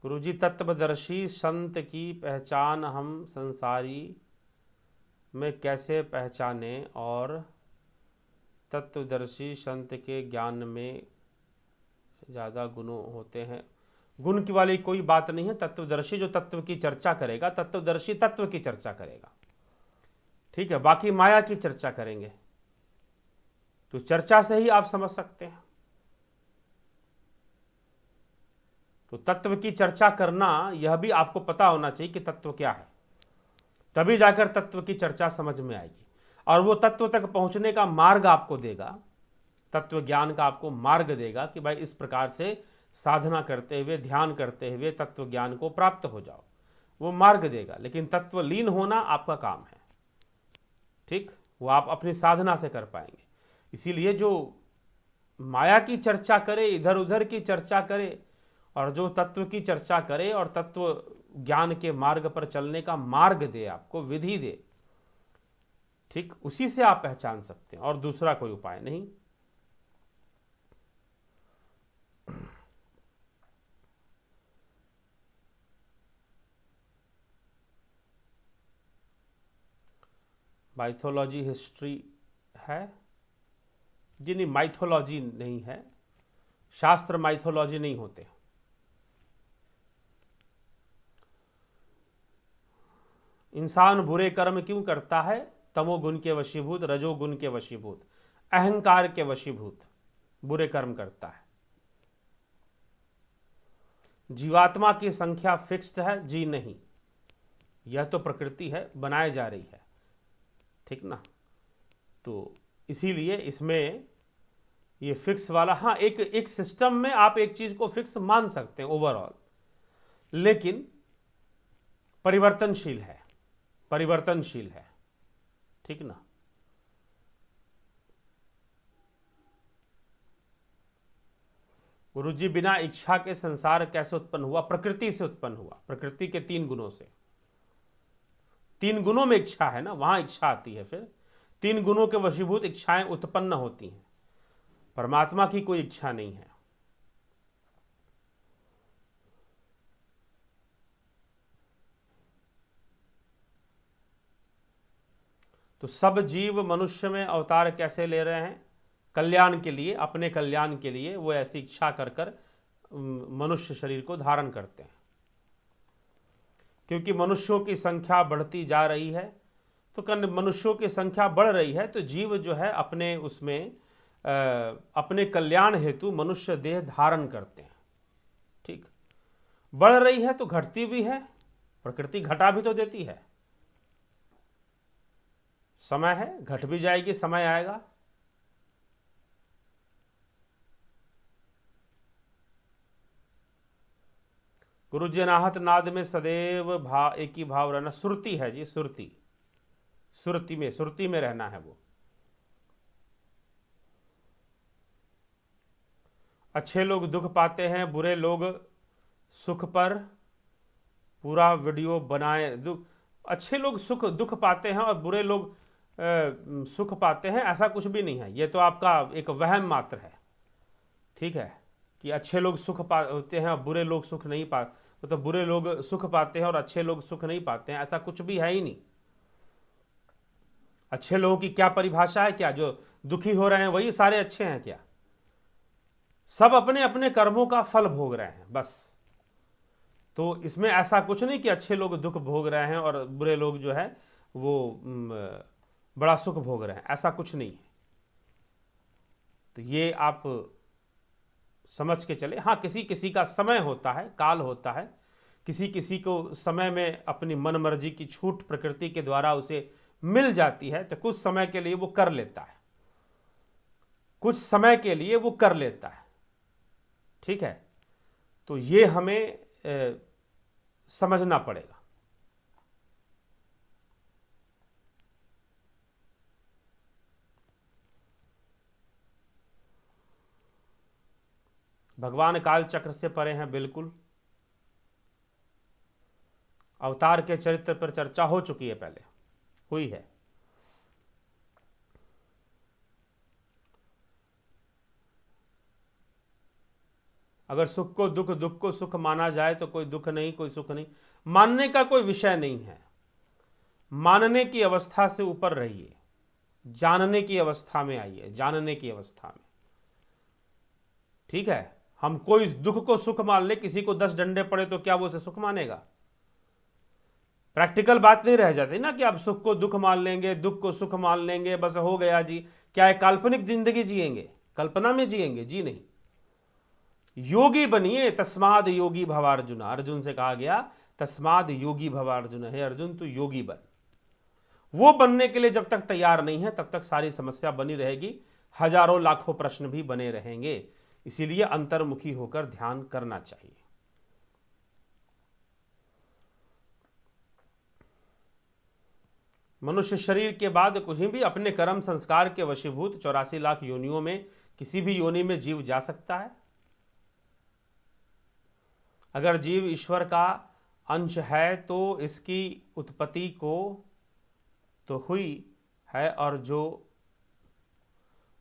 गुरुजी, तत्वदर्शी संत की पहचान हम संसारी में कैसे पहचाने, और तत्वदर्शी संत के ज्ञान में ज़्यादा गुणों होते हैं। गुण की वाली कोई बात नहीं है। तत्वदर्शी जो तत्व की चर्चा करेगा, तत्वदर्शी तत्व की चर्चा करेगा, ठीक है। बाकी माया की चर्चा करेंगे, तो चर्चा से ही आप समझ सकते हैं। तो तत्व की चर्चा करना, यह भी आपको पता होना चाहिए कि तत्व क्या है, तभी जाकर तत्व की चर्चा समझ में आएगी। और वो तत्व तक पहुंचने का मार्ग आपको देगा, तत्व ज्ञान का आपको मार्ग देगा कि भाई इस प्रकार से साधना करते हुए, ध्यान करते हुए तत्व ज्ञान को प्राप्त हो जाओ, वो मार्ग देगा। लेकिन तत्व लीन होना आपका काम है, ठीक, वो आप अपनी साधना से कर पाएंगे। इसीलिए जो माया की चर्चा करे, इधर उधर की चर्चा करे, और जो तत्व की चर्चा करे और तत्व ज्ञान के मार्ग पर चलने का मार्ग दे, आपको विधि दे, ठीक, उसी से आप पहचान सकते हैं, और दूसरा कोई उपाय नहीं। माइथोलॉजी हिस्ट्री है जी? नहीं, माइथोलॉजी नहीं है, शास्त्र माइथोलॉजी नहीं होते। इंसान बुरे कर्म क्यों करता है? तमोगुण के वशीभूत, रजोगुण के वशीभूत, अहंकार के वशीभूत बुरे कर्म करता है। जीवात्मा की संख्या फिक्स्ड है जी? नहीं, यह तो प्रकृति है, बनाई जा रही है, ठीक ना। तो इसीलिए इसमें ये फिक्स वाला, हाँ, एक सिस्टम में आप एक चीज को फिक्स मान सकते हैं ओवरऑल, लेकिन परिवर्तनशील है, परिवर्तनशील है, ठीक ना। गुरुजी, बिना इच्छा के संसार कैसे उत्पन्न हुआ? प्रकृति से उत्पन्न हुआ, प्रकृति के 3 गुणों से। 3 गुणों में इच्छा है ना, वहां इच्छा आती है। फिर 3 गुणों के वशीभूत इच्छाएं उत्पन्न होती हैं। परमात्मा की कोई इच्छा नहीं है। तो सब जीव मनुष्य में अवतार कैसे ले रहे हैं? कल्याण के लिए, अपने कल्याण के लिए वो ऐसी इच्छा कर कर मनुष्य शरीर को धारण करते हैं। क्योंकि मनुष्यों की संख्या बढ़ती जा रही है, तो मनुष्यों की संख्या बढ़ रही है, तो जीव जो है अपने उसमें अपने कल्याण हेतु मनुष्य देह धारण करते हैं, ठीक। बढ़ रही है तो घटती भी है, प्रकृति घटा भी तो देती है। समय है, घट भी जाएगी, समय आएगा। गुरु जी, अनाहत नाद में सदैव एक ही भाव रहना, सुरती है जी, सुरती, सुरती में रहना है वो। अच्छे लोग दुख पाते हैं, बुरे लोग सुख पर पूरा वीडियो बनाए। अच्छे लोग दुख पाते हैं और बुरे लोग सुख पाते हैं, ऐसा कुछ भी नहीं है। ये तो आपका एक वहम मात्र है, ठीक है, कि अच्छे लोग सुख पाते हैं और बुरे लोग सुख नहीं पाते, मतलब बुरे लोग सुख पाते हैं और अच्छे लोग सुख नहीं पाते हैं, ऐसा कुछ भी है ही नहीं। अच्छे लोगों की क्या परिभाषा है? क्या जो दुखी हो रहे हैं वही सारे अच्छे हैं क्या? सब अपने अपने कर्मों का फल भोग रहे हैं, बस। तो इसमें ऐसा कुछ नहीं कि अच्छे लोग दुख भोग रहे हैं और बुरे लोग जो है वो बड़ा सुख भोग रहे हैं, ऐसा कुछ नहीं है। तो ये आप समझ के चले। हाँ, किसी किसी का समय होता है, काल होता है, किसी किसी को समय में अपनी मन मर्जी की छूट प्रकृति के द्वारा उसे मिल जाती है, तो कुछ समय के लिए वो कर लेता है, कुछ समय के लिए वो कर लेता है, ठीक है। तो ये हमें समझना पड़ेगा। भगवान काल चक्र से परे हैं, बिल्कुल। अवतार के चरित्र पर चर्चा हो चुकी है, पहले हुई है। अगर सुख को दुख, दुख को सुख माना जाए तो कोई दुख नहीं, कोई सुख नहीं। मानने का कोई विषय नहीं है, मानने की अवस्था से ऊपर रहिए, जानने की अवस्था में आइए, जानने की अवस्था में। ठीक है, हम कोई दुख को सुख मान ले, किसी को 10 डंडे पड़े तो क्या वो उसे सुख मानेगा? प्रैक्टिकल बात नहीं रह जाती ना कि आप सुख को दुख मान लेंगे, दुख को सुख मान लेंगे, बस हो गया जी। क्या एक काल्पनिक जिंदगी जिएंगे, कल्पना में जिएंगे? जी नहीं। योगी बनिए, तस्माद योगी भवार्जुन। अर्जुन से कहा गया तस्माद योगी भवार्जुन, है अर्जुन तू योगी बन। वो बनने के लिए जब तक तैयार नहीं है तब तक सारी समस्या बनी रहेगी, हजारों लाखों प्रश्न भी बने रहेंगे। इसीलिए अंतर्मुखी होकर ध्यान करना चाहिए। मनुष्य शरीर के बाद कहीं भी अपने कर्म संस्कार के वशीभूत 84 लाख योनियों में किसी भी योनि में जीव जा सकता है। अगर जीव ईश्वर का अंश है तो इसकी उत्पत्ति को तो हुई है, और जो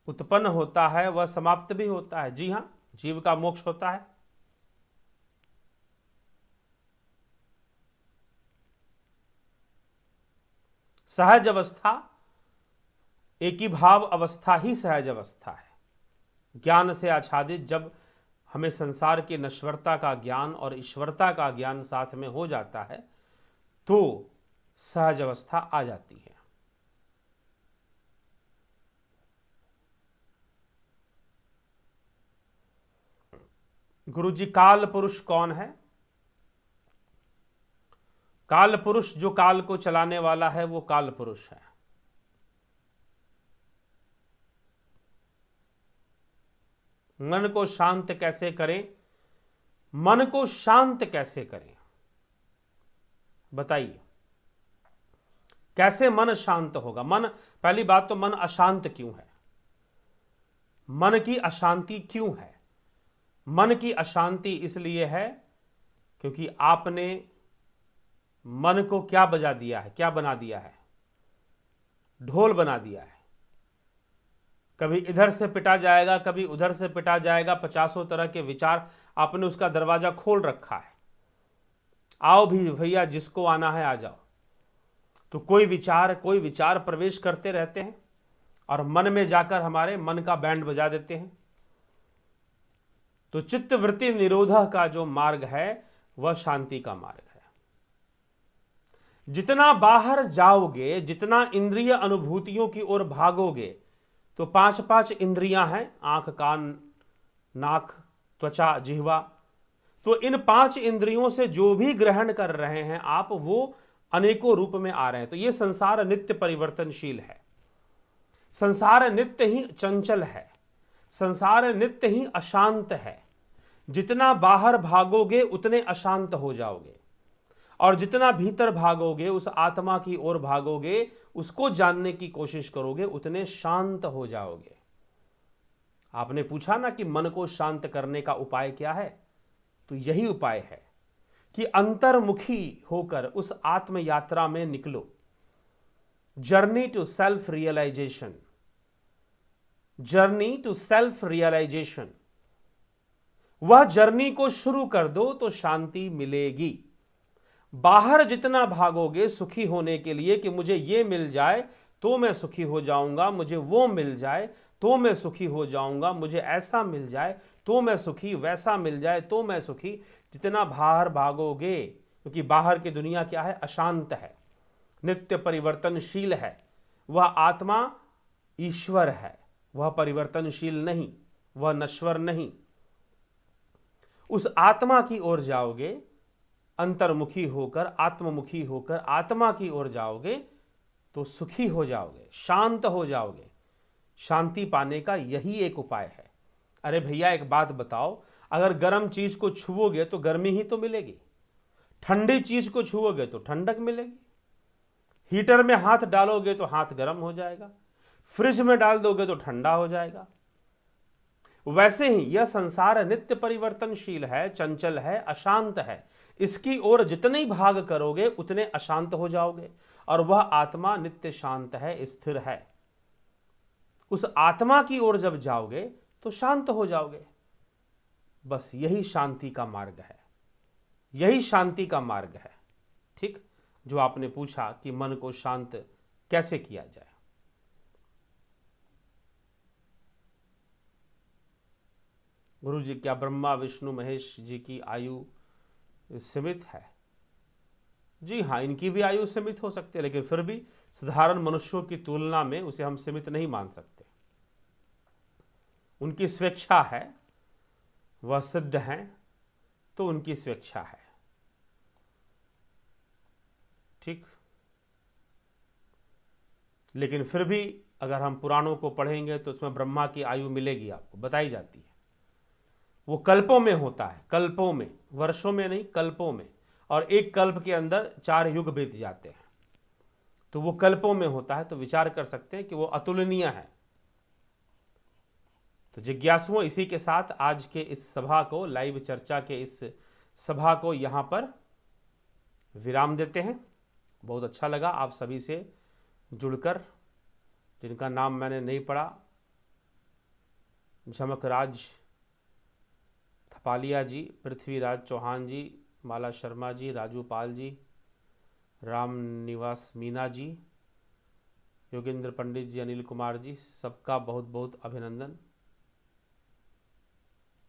उत्पन्न होता है वह समाप्त भी होता है। जी हां, जीव का मोक्ष होता है। सहज अवस्था, एक ही भाव अवस्था ही सहज अवस्था है। ज्ञान से आच्छादित जब हमें संसार की नश्वरता का ज्ञान और ईश्वरता का ज्ञान साथ में हो जाता है तो सहज अवस्था आ जाती है। गुरुजी, काल पुरुष कौन है? काल पुरुष जो काल को चलाने वाला है वो काल पुरुष है। मन को शांत कैसे करें? मन को शांत कैसे करें बताइए, कैसे मन शांत होगा? मन, पहली बात तो मन अशांत क्यों है? मन की अशांति क्यों है? मन की अशांति इसलिए है क्योंकि आपने मन को क्या बजा दिया है, क्या बना दिया है? ढोल बना दिया है। कभी इधर से पिटा जाएगा, कभी उधर से पिटा जाएगा, 50 तरह के विचार आपने उसका दरवाजा खोल रखा है। आओ भी भैया, जिसको आना है आ जाओ। तो कोई विचार प्रवेश करते रहते हैं और मन में जाकर हमारे मन का बैंड बजा देते हैं। तो चित्त वृत्ति निरोधा का जो मार्ग है वह शांति का मार्ग है। जितना बाहर जाओगे, जितना इंद्रिय अनुभूतियों की ओर भागोगे, तो 5 इंद्रियां हैं, आंख, कान, नाक, त्वचा, जिह्वा। तो इन 5 इंद्रियों से जो भी ग्रहण कर रहे हैं आप, वो अनेकों रूप में आ रहे हैं। तो ये संसार नित्य परिवर्तनशील है, संसार नित्य ही चंचल है, संसार नित्य ही अशांत है। जितना बाहर भागोगे उतने अशांत हो जाओगे, और जितना भीतर भागोगे, उस आत्मा की ओर भागोगे, उसको जानने की कोशिश करोगे, उतने शांत हो जाओगे। आपने पूछा ना कि मन को शांत करने का उपाय क्या है? तो यही उपाय है कि अंतर्मुखी होकर उस आत्म यात्रा में निकलो। Journey to self realisation, journey to self realisation. वह जर्नी को शुरू कर दो तो शांति मिलेगी। बाहर जितना भागोगे सुखी होने के लिए कि मुझे ये मिल जाए तो मैं सुखी हो जाऊंगा, मुझे वो मिल जाए तो मैं सुखी हो जाऊंगा, मुझे ऐसा मिल जाए तो मैं सुखी, वैसा मिल जाए तो मैं सुखी, जितना बाहर भागोगे, क्योंकि बाहर की दुनिया क्या है? अशांत है, नित्य परिवर्तनशील है। वह आत्मा ईश्वर है, वह परिवर्तनशील नहीं, वह नश्वर नहीं। उस आत्मा की ओर जाओगे, अंतर्मुखी होकर, आत्ममुखी होकर आत्मा की ओर जाओगे तो सुखी हो जाओगे, शांत हो जाओगे। शांति पाने का यही एक उपाय है। अरे भैया, एक बात बताओ, अगर गर्म चीज को छुओगे तो गर्मी ही तो मिलेगी, ठंडी चीज को छुओगे तो ठंडक मिलेगी, हीटर में हाथ डालोगे तो हाथ गर्म हो जाएगा, फ्रिज में डाल दोगे तो ठंडा हो जाएगा। वैसे ही यह संसार नित्य परिवर्तनशील है, चंचल है, अशांत है। इसकी ओर जितने भाग करोगे उतने अशांत हो जाओगे, और वह आत्मा नित्य शांत है, स्थिर है। उस आत्मा की ओर जब जाओगे तो शांत हो जाओगे। बस यही शांति का मार्ग है, यही शांति का मार्ग है। ठीक, जो आपने पूछा कि मन को शांत कैसे किया जाए। गुरु जी, क्या ब्रह्मा विष्णु महेश जी की आयु सीमित है? जी हाँ, इनकी भी आयु सीमित हो सकती है, लेकिन फिर भी साधारण मनुष्यों की तुलना में उसे हम सीमित नहीं मान सकते। उनकी स्वेच्छा है, वह सिद्ध हैं, तो उनकी स्वेच्छा है। ठीक, लेकिन फिर भी अगर हम पुराणों को पढ़ेंगे तो उसमें ब्रह्मा की आयु मिलेगी, आपको बताई जाती है। वो कल्पों में होता है, कल्पों में, वर्षों में नहीं, कल्पों में। और एक कल्प के अंदर 4 युग बीत जाते हैं, तो वो कल्पों में होता है। तो विचार कर सकते हैं कि वो अतुलनीय है। तो जिज्ञासुओं, इसी के साथ आज के इस सभा को, लाइव चर्चा के इस सभा को यहाँ पर विराम देते हैं। बहुत अच्छा लगा आप सभी से जुड़कर, जिनका नाम मैंने नहीं पढ़ा, झमकराज थपालिया जी, पृथ्वीराज चौहान जी, माला शर्मा जी, राजू पाल जी, राम निवास मीना जी, योगेंद्र पंडित जी, अनिल कुमार जी, सबका बहुत बहुत अभिनंदन।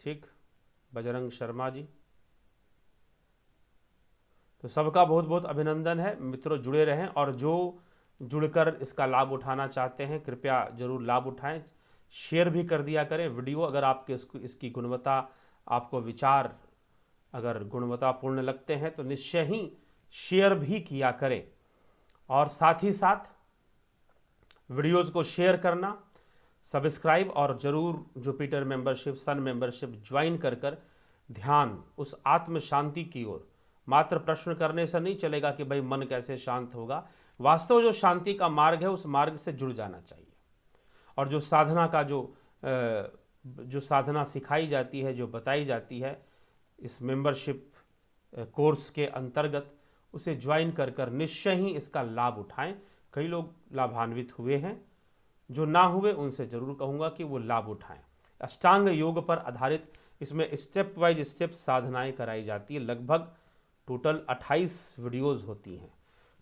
ठीक, बजरंग शर्मा जी, तो सबका बहुत बहुत अभिनंदन है। मित्रों जुड़े रहें, और जो जुड़कर इसका लाभ उठाना चाहते हैं कृपया जरूर लाभ उठाएं। शेयर भी कर दिया करें वीडियो, अगर आपके इसकी गुणवत्ता, आपको विचार अगर गुणवत्तापूर्ण लगते हैं तो निश्चय ही शेयर भी किया करें। और साथ ही साथ वीडियोज़ को शेयर करना, सब्सक्राइब और ज़रूर जुपिटर मेंबरशिप, सन मेंबरशिप ज्वाइन कर ध्यान उस आत्म शांति की ओर। मात्र प्रश्न करने से नहीं चलेगा कि भाई मन कैसे शांत होगा। वास्तव जो शांति का मार्ग है उस मार्ग से जुड़ जाना चाहिए। और जो साधना का जो साधना सिखाई जाती है, जो बताई जाती है इस मेंबरशिप कोर्स के अंतर्गत, उसे ज्वाइन कर निश्चय ही इसका लाभ उठाएं। कई लोग लाभान्वित हुए हैं, जो ना हुए उनसे जरूर कहूँगा कि वो लाभ उठाएं। अष्टांग योग पर आधारित इसमें स्टेप वाइज स्टेप साधनाएं कराई जाती है। लगभग टोटल 28 वीडियोज़ होती हैं।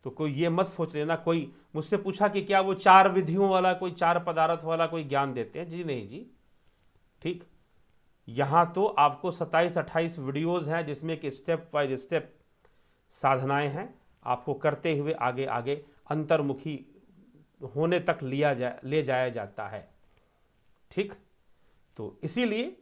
तो कोई ये मत सोच लेना, कोई मुझसे पूछा कि क्या वो 4 विधियों वाला, कोई 4 पदार्थ वाला कोई ज्ञान देते हैं? जी नहीं जी। ठीक, यहाँ तो आपको 27-28 वीडियोज़ हैं जिसमें कि स्टेप वाइज स्टेप साधनाएं हैं, आपको करते हुए आगे आगे अंतर्मुखी होने तक ले जाया जाता है। ठीक, तो इसीलिए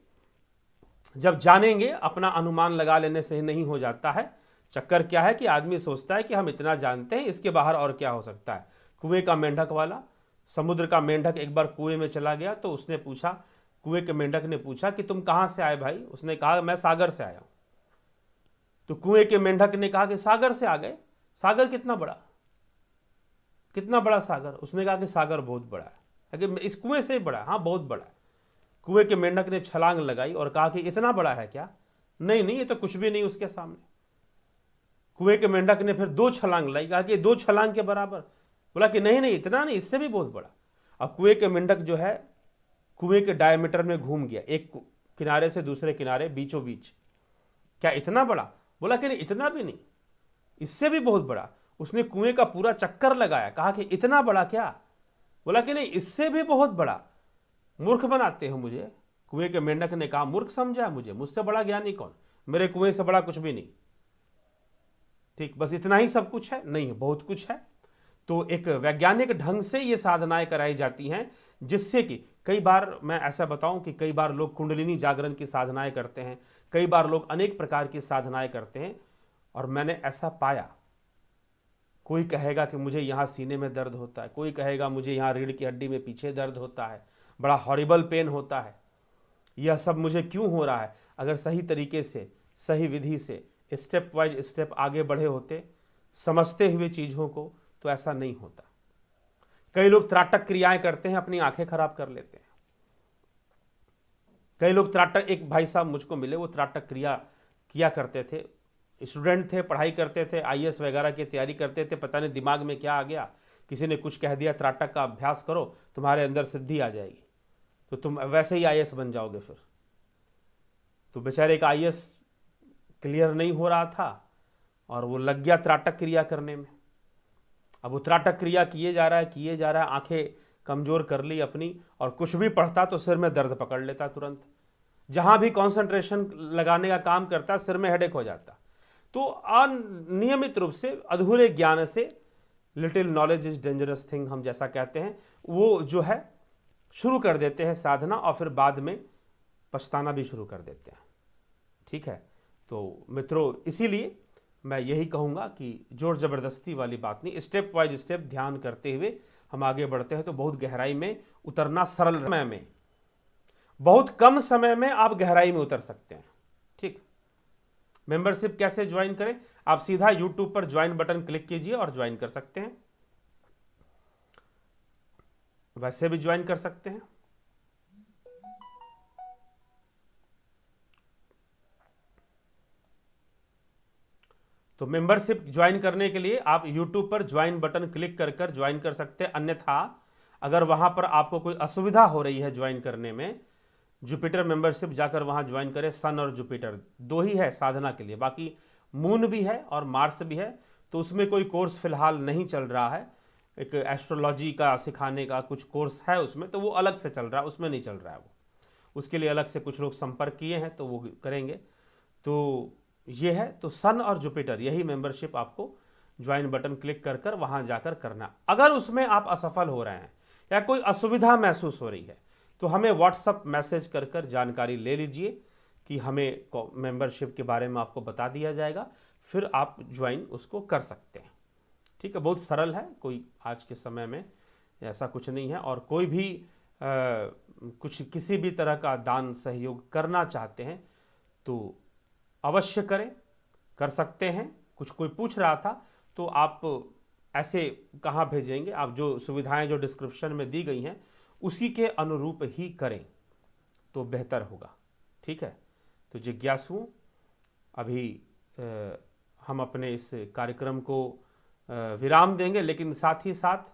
जब जानेंगे, अपना अनुमान लगा लेने से ही नहीं हो जाता है। चक्कर क्या है कि आदमी सोचता है कि हम इतना जानते हैं, इसके बाहर और क्या हो सकता है। कुएं का मेंढक वाला, समुद्र का मेंढक एक बार कुएं में चला गया, तो उसने पूछा, कुएं के मेंढक ने पूछा कि तुम कहां से आए भाई? उसने कहा मैं सागर से आया हूं। तो कुएं के मेंढक ने कहा कि सागर से आ गए? सागर कितना बड़ा? कितना बड़ा सागर? उसने कहा कि सागर बहुत बड़ा है। कि इस कुएं से बड़ा? हाँ बहुत बड़ा है। कुएं के मेंढक ने छलांग लगाई और कहा कि इतना बड़ा है क्या? नहीं नहीं, ये तो कुछ भी नहीं उसके सामने। कुएं के मेंढक ने फिर 2 छलांग लाई, कहा कि 2 छलांग के बराबर। बोला कि नहीं नहीं, इतना नहीं, इससे भी बहुत बड़ा। अब कुएं के मेंढक जो है कुएं के डायमीटर में घूम गया, एक किनारे से दूसरे किनारे, बीचों बीच। क्या इतना बड़ा? बोला कि नहीं, इतना भी नहीं, इससे भी बहुत बड़ा। उसने कुएं का पूरा चक्कर लगाया, कहा कि इतना बड़ा क्या? बोला कि नहीं, इससे भी बहुत बड़ा। मूर्ख बनाते हो मुझे? कुएं के मेंढक ने कहा, मूर्ख समझा मुझे? मुझसे बड़ा ज्ञानी कौन? मेरे कुएं से बड़ा कुछ भी नहीं। ठीक, बस इतना ही सब कुछ है? नहीं, बहुत कुछ है। तो एक वैज्ञानिक ढंग से ये साधनाएं कराई जाती हैं, जिससे कि कई बार मैं ऐसा बताऊं कि कई बार लोग कुंडलिनी जागरण की साधनाएं करते हैं, कई बार लोग अनेक प्रकार की साधनाएं करते हैं। और मैंने ऐसा पाया, कोई कहेगा कि मुझे यहाँ सीने में दर्द होता है, कोई कहेगा मुझे यहाँ रीढ़ की हड्डी में पीछे दर्द होता है, बड़ा हॉरिबल पेन होता है। यह सब मुझे क्यों हो रहा है? अगर सही तरीके से, सही विधि से स्टेप वाइज स्टेप आगे बढ़े होते, समझते हुए चीज़ों को, तो ऐसा नहीं होता। कई लोग त्राटक क्रियाएं करते हैं, अपनी आंखें खराब कर लेते हैं। कई लोग त्राटक, एक भाई साहब मुझको मिले, वो त्राटक क्रिया किया करते थे, स्टूडेंट थे, पढ़ाई करते थे, आईएएस वगैरह की तैयारी करते थे। पता नहीं दिमाग में क्या आ गया, किसी ने कुछ कह दिया, त्राटक का अभ्यास करो, तुम्हारे अंदर सिद्धि आ जाएगी, तो तुम वैसे ही आईएएस बन जाओगे। फिर तो बेचारे का आईएएस क्लियर नहीं हो रहा था और वो लग गया त्राटक क्रिया करने में। अब वो त्राटक क्रिया किए जा रहा है, आंखें कमज़ोर कर ली अपनी, और कुछ भी पढ़ता तो सिर में दर्द पकड़ लेता तुरंत। जहां भी कंसंट्रेशन लगाने का काम करता है सिर में हेडेक हो जाता। तो अनियमित रूप से, अधूरे ज्ञान से, little knowledge is dangerous thing हम जैसा कहते हैं, वो जो है शुरू कर देते हैं साधना और फिर बाद में पछताना भी शुरू कर देते हैं। ठीक है, तो मित्रों इसीलिए मैं यही कहूँगा कि जोर ज़बरदस्ती वाली बात नहीं, स्टेप वाइज स्टेप ध्यान करते हुए हम आगे बढ़ते हैं तो बहुत गहराई में उतरना सरल, समय में, बहुत कम समय में आप गहराई में उतर सकते हैं। ठीक, मेंबरशिप कैसे ज्वाइन करें? आप सीधा यूट्यूब पर ज्वाइन बटन क्लिक कीजिए और ज्वाइन कर सकते हैं, वैसे भी ज्वाइन कर सकते हैं। तो मेंबरशिप ज्वाइन करने के लिए आप YouTube पर ज्वाइन बटन क्लिक कर कर ज्वाइन कर सकते हैं। अन्यथा अगर वहां पर आपको कोई असुविधा हो रही है ज्वाइन करने में, जुपिटर मेंबरशिप जाकर वहां ज्वाइन करें। सन और जुपिटर दो ही है साधना के लिए, बाकी मून भी है और मार्स भी है, तो उसमें कोई कोर्स फिलहाल नहीं चल रहा है। एक एस्ट्रोलॉजी का सिखाने का कुछ कोर्स है उसमें, तो वो अलग से चल रहा है, उसमें नहीं चल रहा है वो, उसके लिए अलग से कुछ लोग संपर्क किए हैं तो वो करेंगे। तो ये है, तो सन और जुपिटर यही मेंबरशिप आपको ज्वाइन बटन क्लिक कर कर वहां जाकर करना। अगर उसमें आप असफल हो रहे हैं या कोई असुविधा महसूस हो रही है तो हमें व्हाट्सएप मैसेज कर कर जानकारी ले लीजिए कि हमें मेंबरशिप के बारे में आपको बता दिया जाएगा, फिर आप ज्वाइन उसको कर सकते हैं। ठीक है, बहुत सरल है, कोई आज के समय में ऐसा कुछ नहीं है। और कोई भी कुछ किसी भी तरह का दान सहयोग करना चाहते हैं तो अवश्य करें, कर सकते हैं। कुछ कोई पूछ रहा था तो आप ऐसे कहाँ भेजेंगे, आप जो सुविधाएं जो डिस्क्रिप्शन में दी गई हैं उसी के अनुरूप ही करें तो बेहतर होगा। ठीक है, तो जिज्ञासुओं, अभी हम अपने इस कार्यक्रम को विराम देंगे, लेकिन साथ ही साथ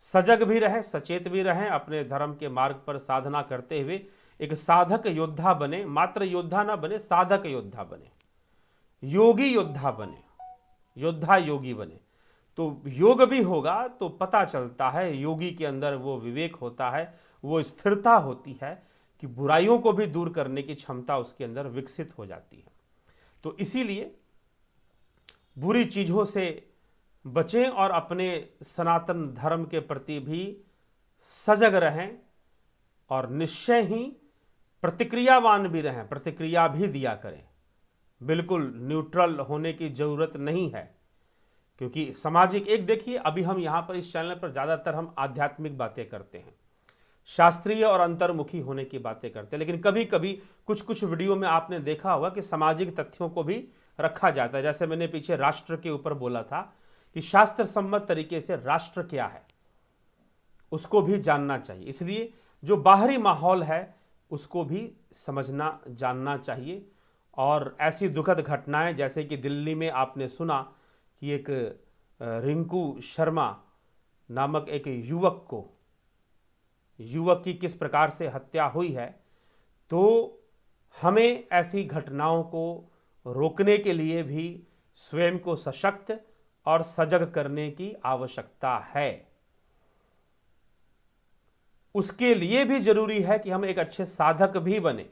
सजग भी रहें, सचेत भी रहें, अपने धर्म के मार्ग पर साधना करते हुए एक साधक योद्धा बने। मात्र योद्धा ना बने, साधक योद्धा बने, योगी योद्धा बने, योद्धा योगी बने। तो योग भी होगा तो पता चलता है योगी के अंदर वो विवेक होता है, वो स्थिरता होती है कि बुराइयों को भी दूर करने की क्षमता उसके अंदर विकसित हो जाती है। तो इसीलिए बुरी चीज़ों से बचें और अपने सनातन धर्म के प्रति भी सजग रहें और निश्चय ही प्रतिक्रियावान भी रहें, प्रतिक्रिया भी दिया करें। बिल्कुल न्यूट्रल होने की ज़रूरत नहीं है, क्योंकि सामाजिक, एक देखिए अभी हम यहाँ पर इस चैनल पर ज़्यादातर हम आध्यात्मिक बातें करते हैं, शास्त्रीय और अंतर्मुखी होने की बातें करते हैं, लेकिन कभी कभी कुछ कुछ वीडियो में आपने देखा होगा कि सामाजिक तथ्यों को भी रखा जाता है। जैसे मैंने पीछे राष्ट्र के ऊपर बोला था कि शास्त्र सम्मत तरीके से राष्ट्र क्या है उसको भी जानना चाहिए, इसलिए जो बाहरी माहौल है उसको भी समझना जानना चाहिए। और ऐसी दुखद घटनाएं जैसे कि दिल्ली में आपने सुना कि एक रिंकू शर्मा नामक एक युवक की किस प्रकार से हत्या हुई है, तो हमें ऐसी घटनाओं को रोकने के लिए भी स्वयं को सशक्त और सजग करने की आवश्यकता है। उसके लिए भी जरूरी है कि हम एक अच्छे साधक भी बने,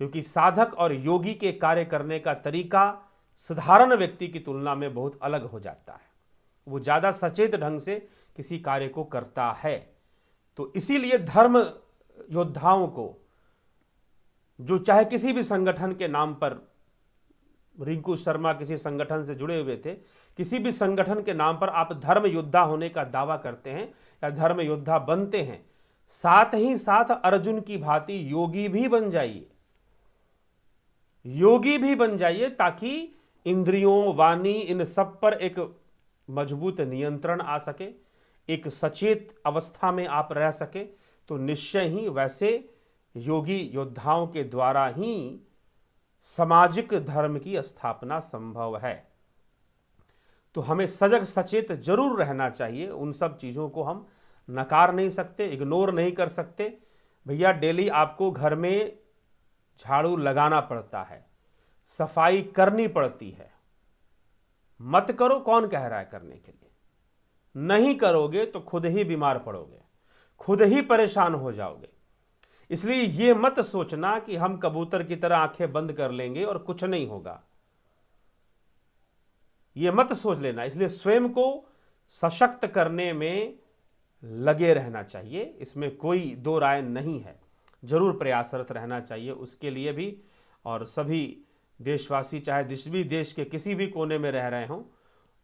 क्योंकि साधक और योगी के कार्य करने का तरीका साधारण व्यक्ति की तुलना में बहुत अलग हो जाता है, वो ज़्यादा सचेत ढंग से किसी कार्य को करता है। तो इसीलिए धर्म योद्धाओं को, जो चाहे किसी भी संगठन के नाम पर, रिंकू शर्मा किसी संगठन से जुड़े हुए थे, किसी भी संगठन के नाम पर आप धर्म योद्धा होने का दावा करते हैं या धर्म योद्धा बनते हैं, साथ ही साथ अर्जुन की भांति योगी भी बन जाइए, योगी भी बन जाइए, ताकि इंद्रियों, वाणी, इन सब पर एक मजबूत नियंत्रण आ सके, एक सचेत अवस्था में आप रह सके। तो निश्चय ही वैसे योगी योद्धाओं के द्वारा ही सामाजिक धर्म की स्थापना संभव है। तो हमें सजग सचेत जरूर रहना चाहिए, उन सब चीज़ों को हम नकार नहीं सकते, इग्नोर नहीं कर सकते। भैया डेली आपको घर में झाड़ू लगाना पड़ता है, सफाई करनी पड़ती है, मत करो कौन कह रहा है करने के लिए, नहीं करोगे तो खुद ही बीमार पड़ोगे, खुद ही परेशान हो जाओगे। इसलिए ये मत सोचना कि हम कबूतर की तरह आंखें बंद कर लेंगे और कुछ नहीं होगा, ये मत सोच लेना। इसलिए स्वयं को सशक्त करने में लगे रहना चाहिए, इसमें कोई दो राय नहीं है। जरूर प्रयासरत रहना चाहिए उसके लिए भी। और सभी देशवासी चाहे जिस भी देश के किसी भी कोने में रह रहे हों,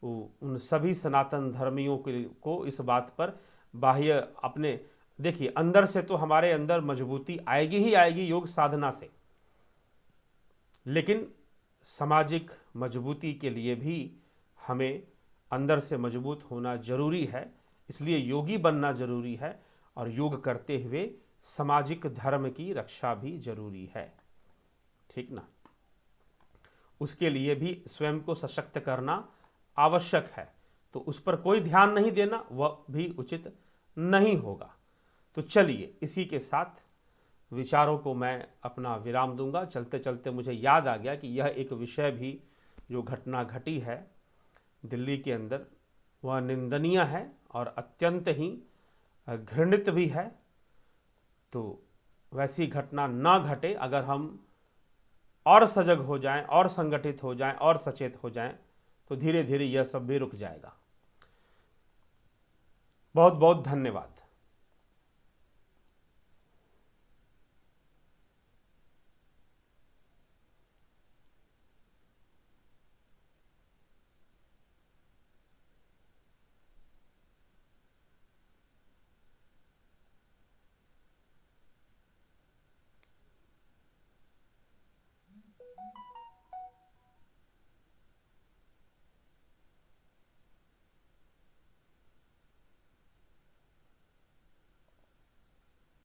उन सभी सनातन धर्मियों को इस बात पर बाह्य अपने, देखिए अंदर से तो हमारे अंदर मजबूती आएगी ही आएगी योग साधना से, लेकिन सामाजिक मजबूती के लिए भी हमें अंदर से मजबूत होना जरूरी है। इसलिए योगी बनना जरूरी है और योग करते हुए सामाजिक धर्म की रक्षा भी जरूरी है, ठीक ना। उसके लिए भी स्वयं को सशक्त करना आवश्यक है, तो उस पर कोई ध्यान नहीं देना वह भी उचित नहीं होगा। तो चलिए इसी के साथ विचारों को मैं अपना विराम दूंगा। चलते चलते मुझे याद आ गया कि यह एक विषय भी जो घटना घटी है दिल्ली के अंदर वह निंदनीय है और अत्यंत ही घृणित भी है। तो वैसी घटना ना घटे, अगर हम और सजग हो जाएं और संगठित हो जाएं और सचेत हो जाएं तो धीरे धीरे यह सब भी रुक जाएगा। बहुत बहुत धन्यवाद।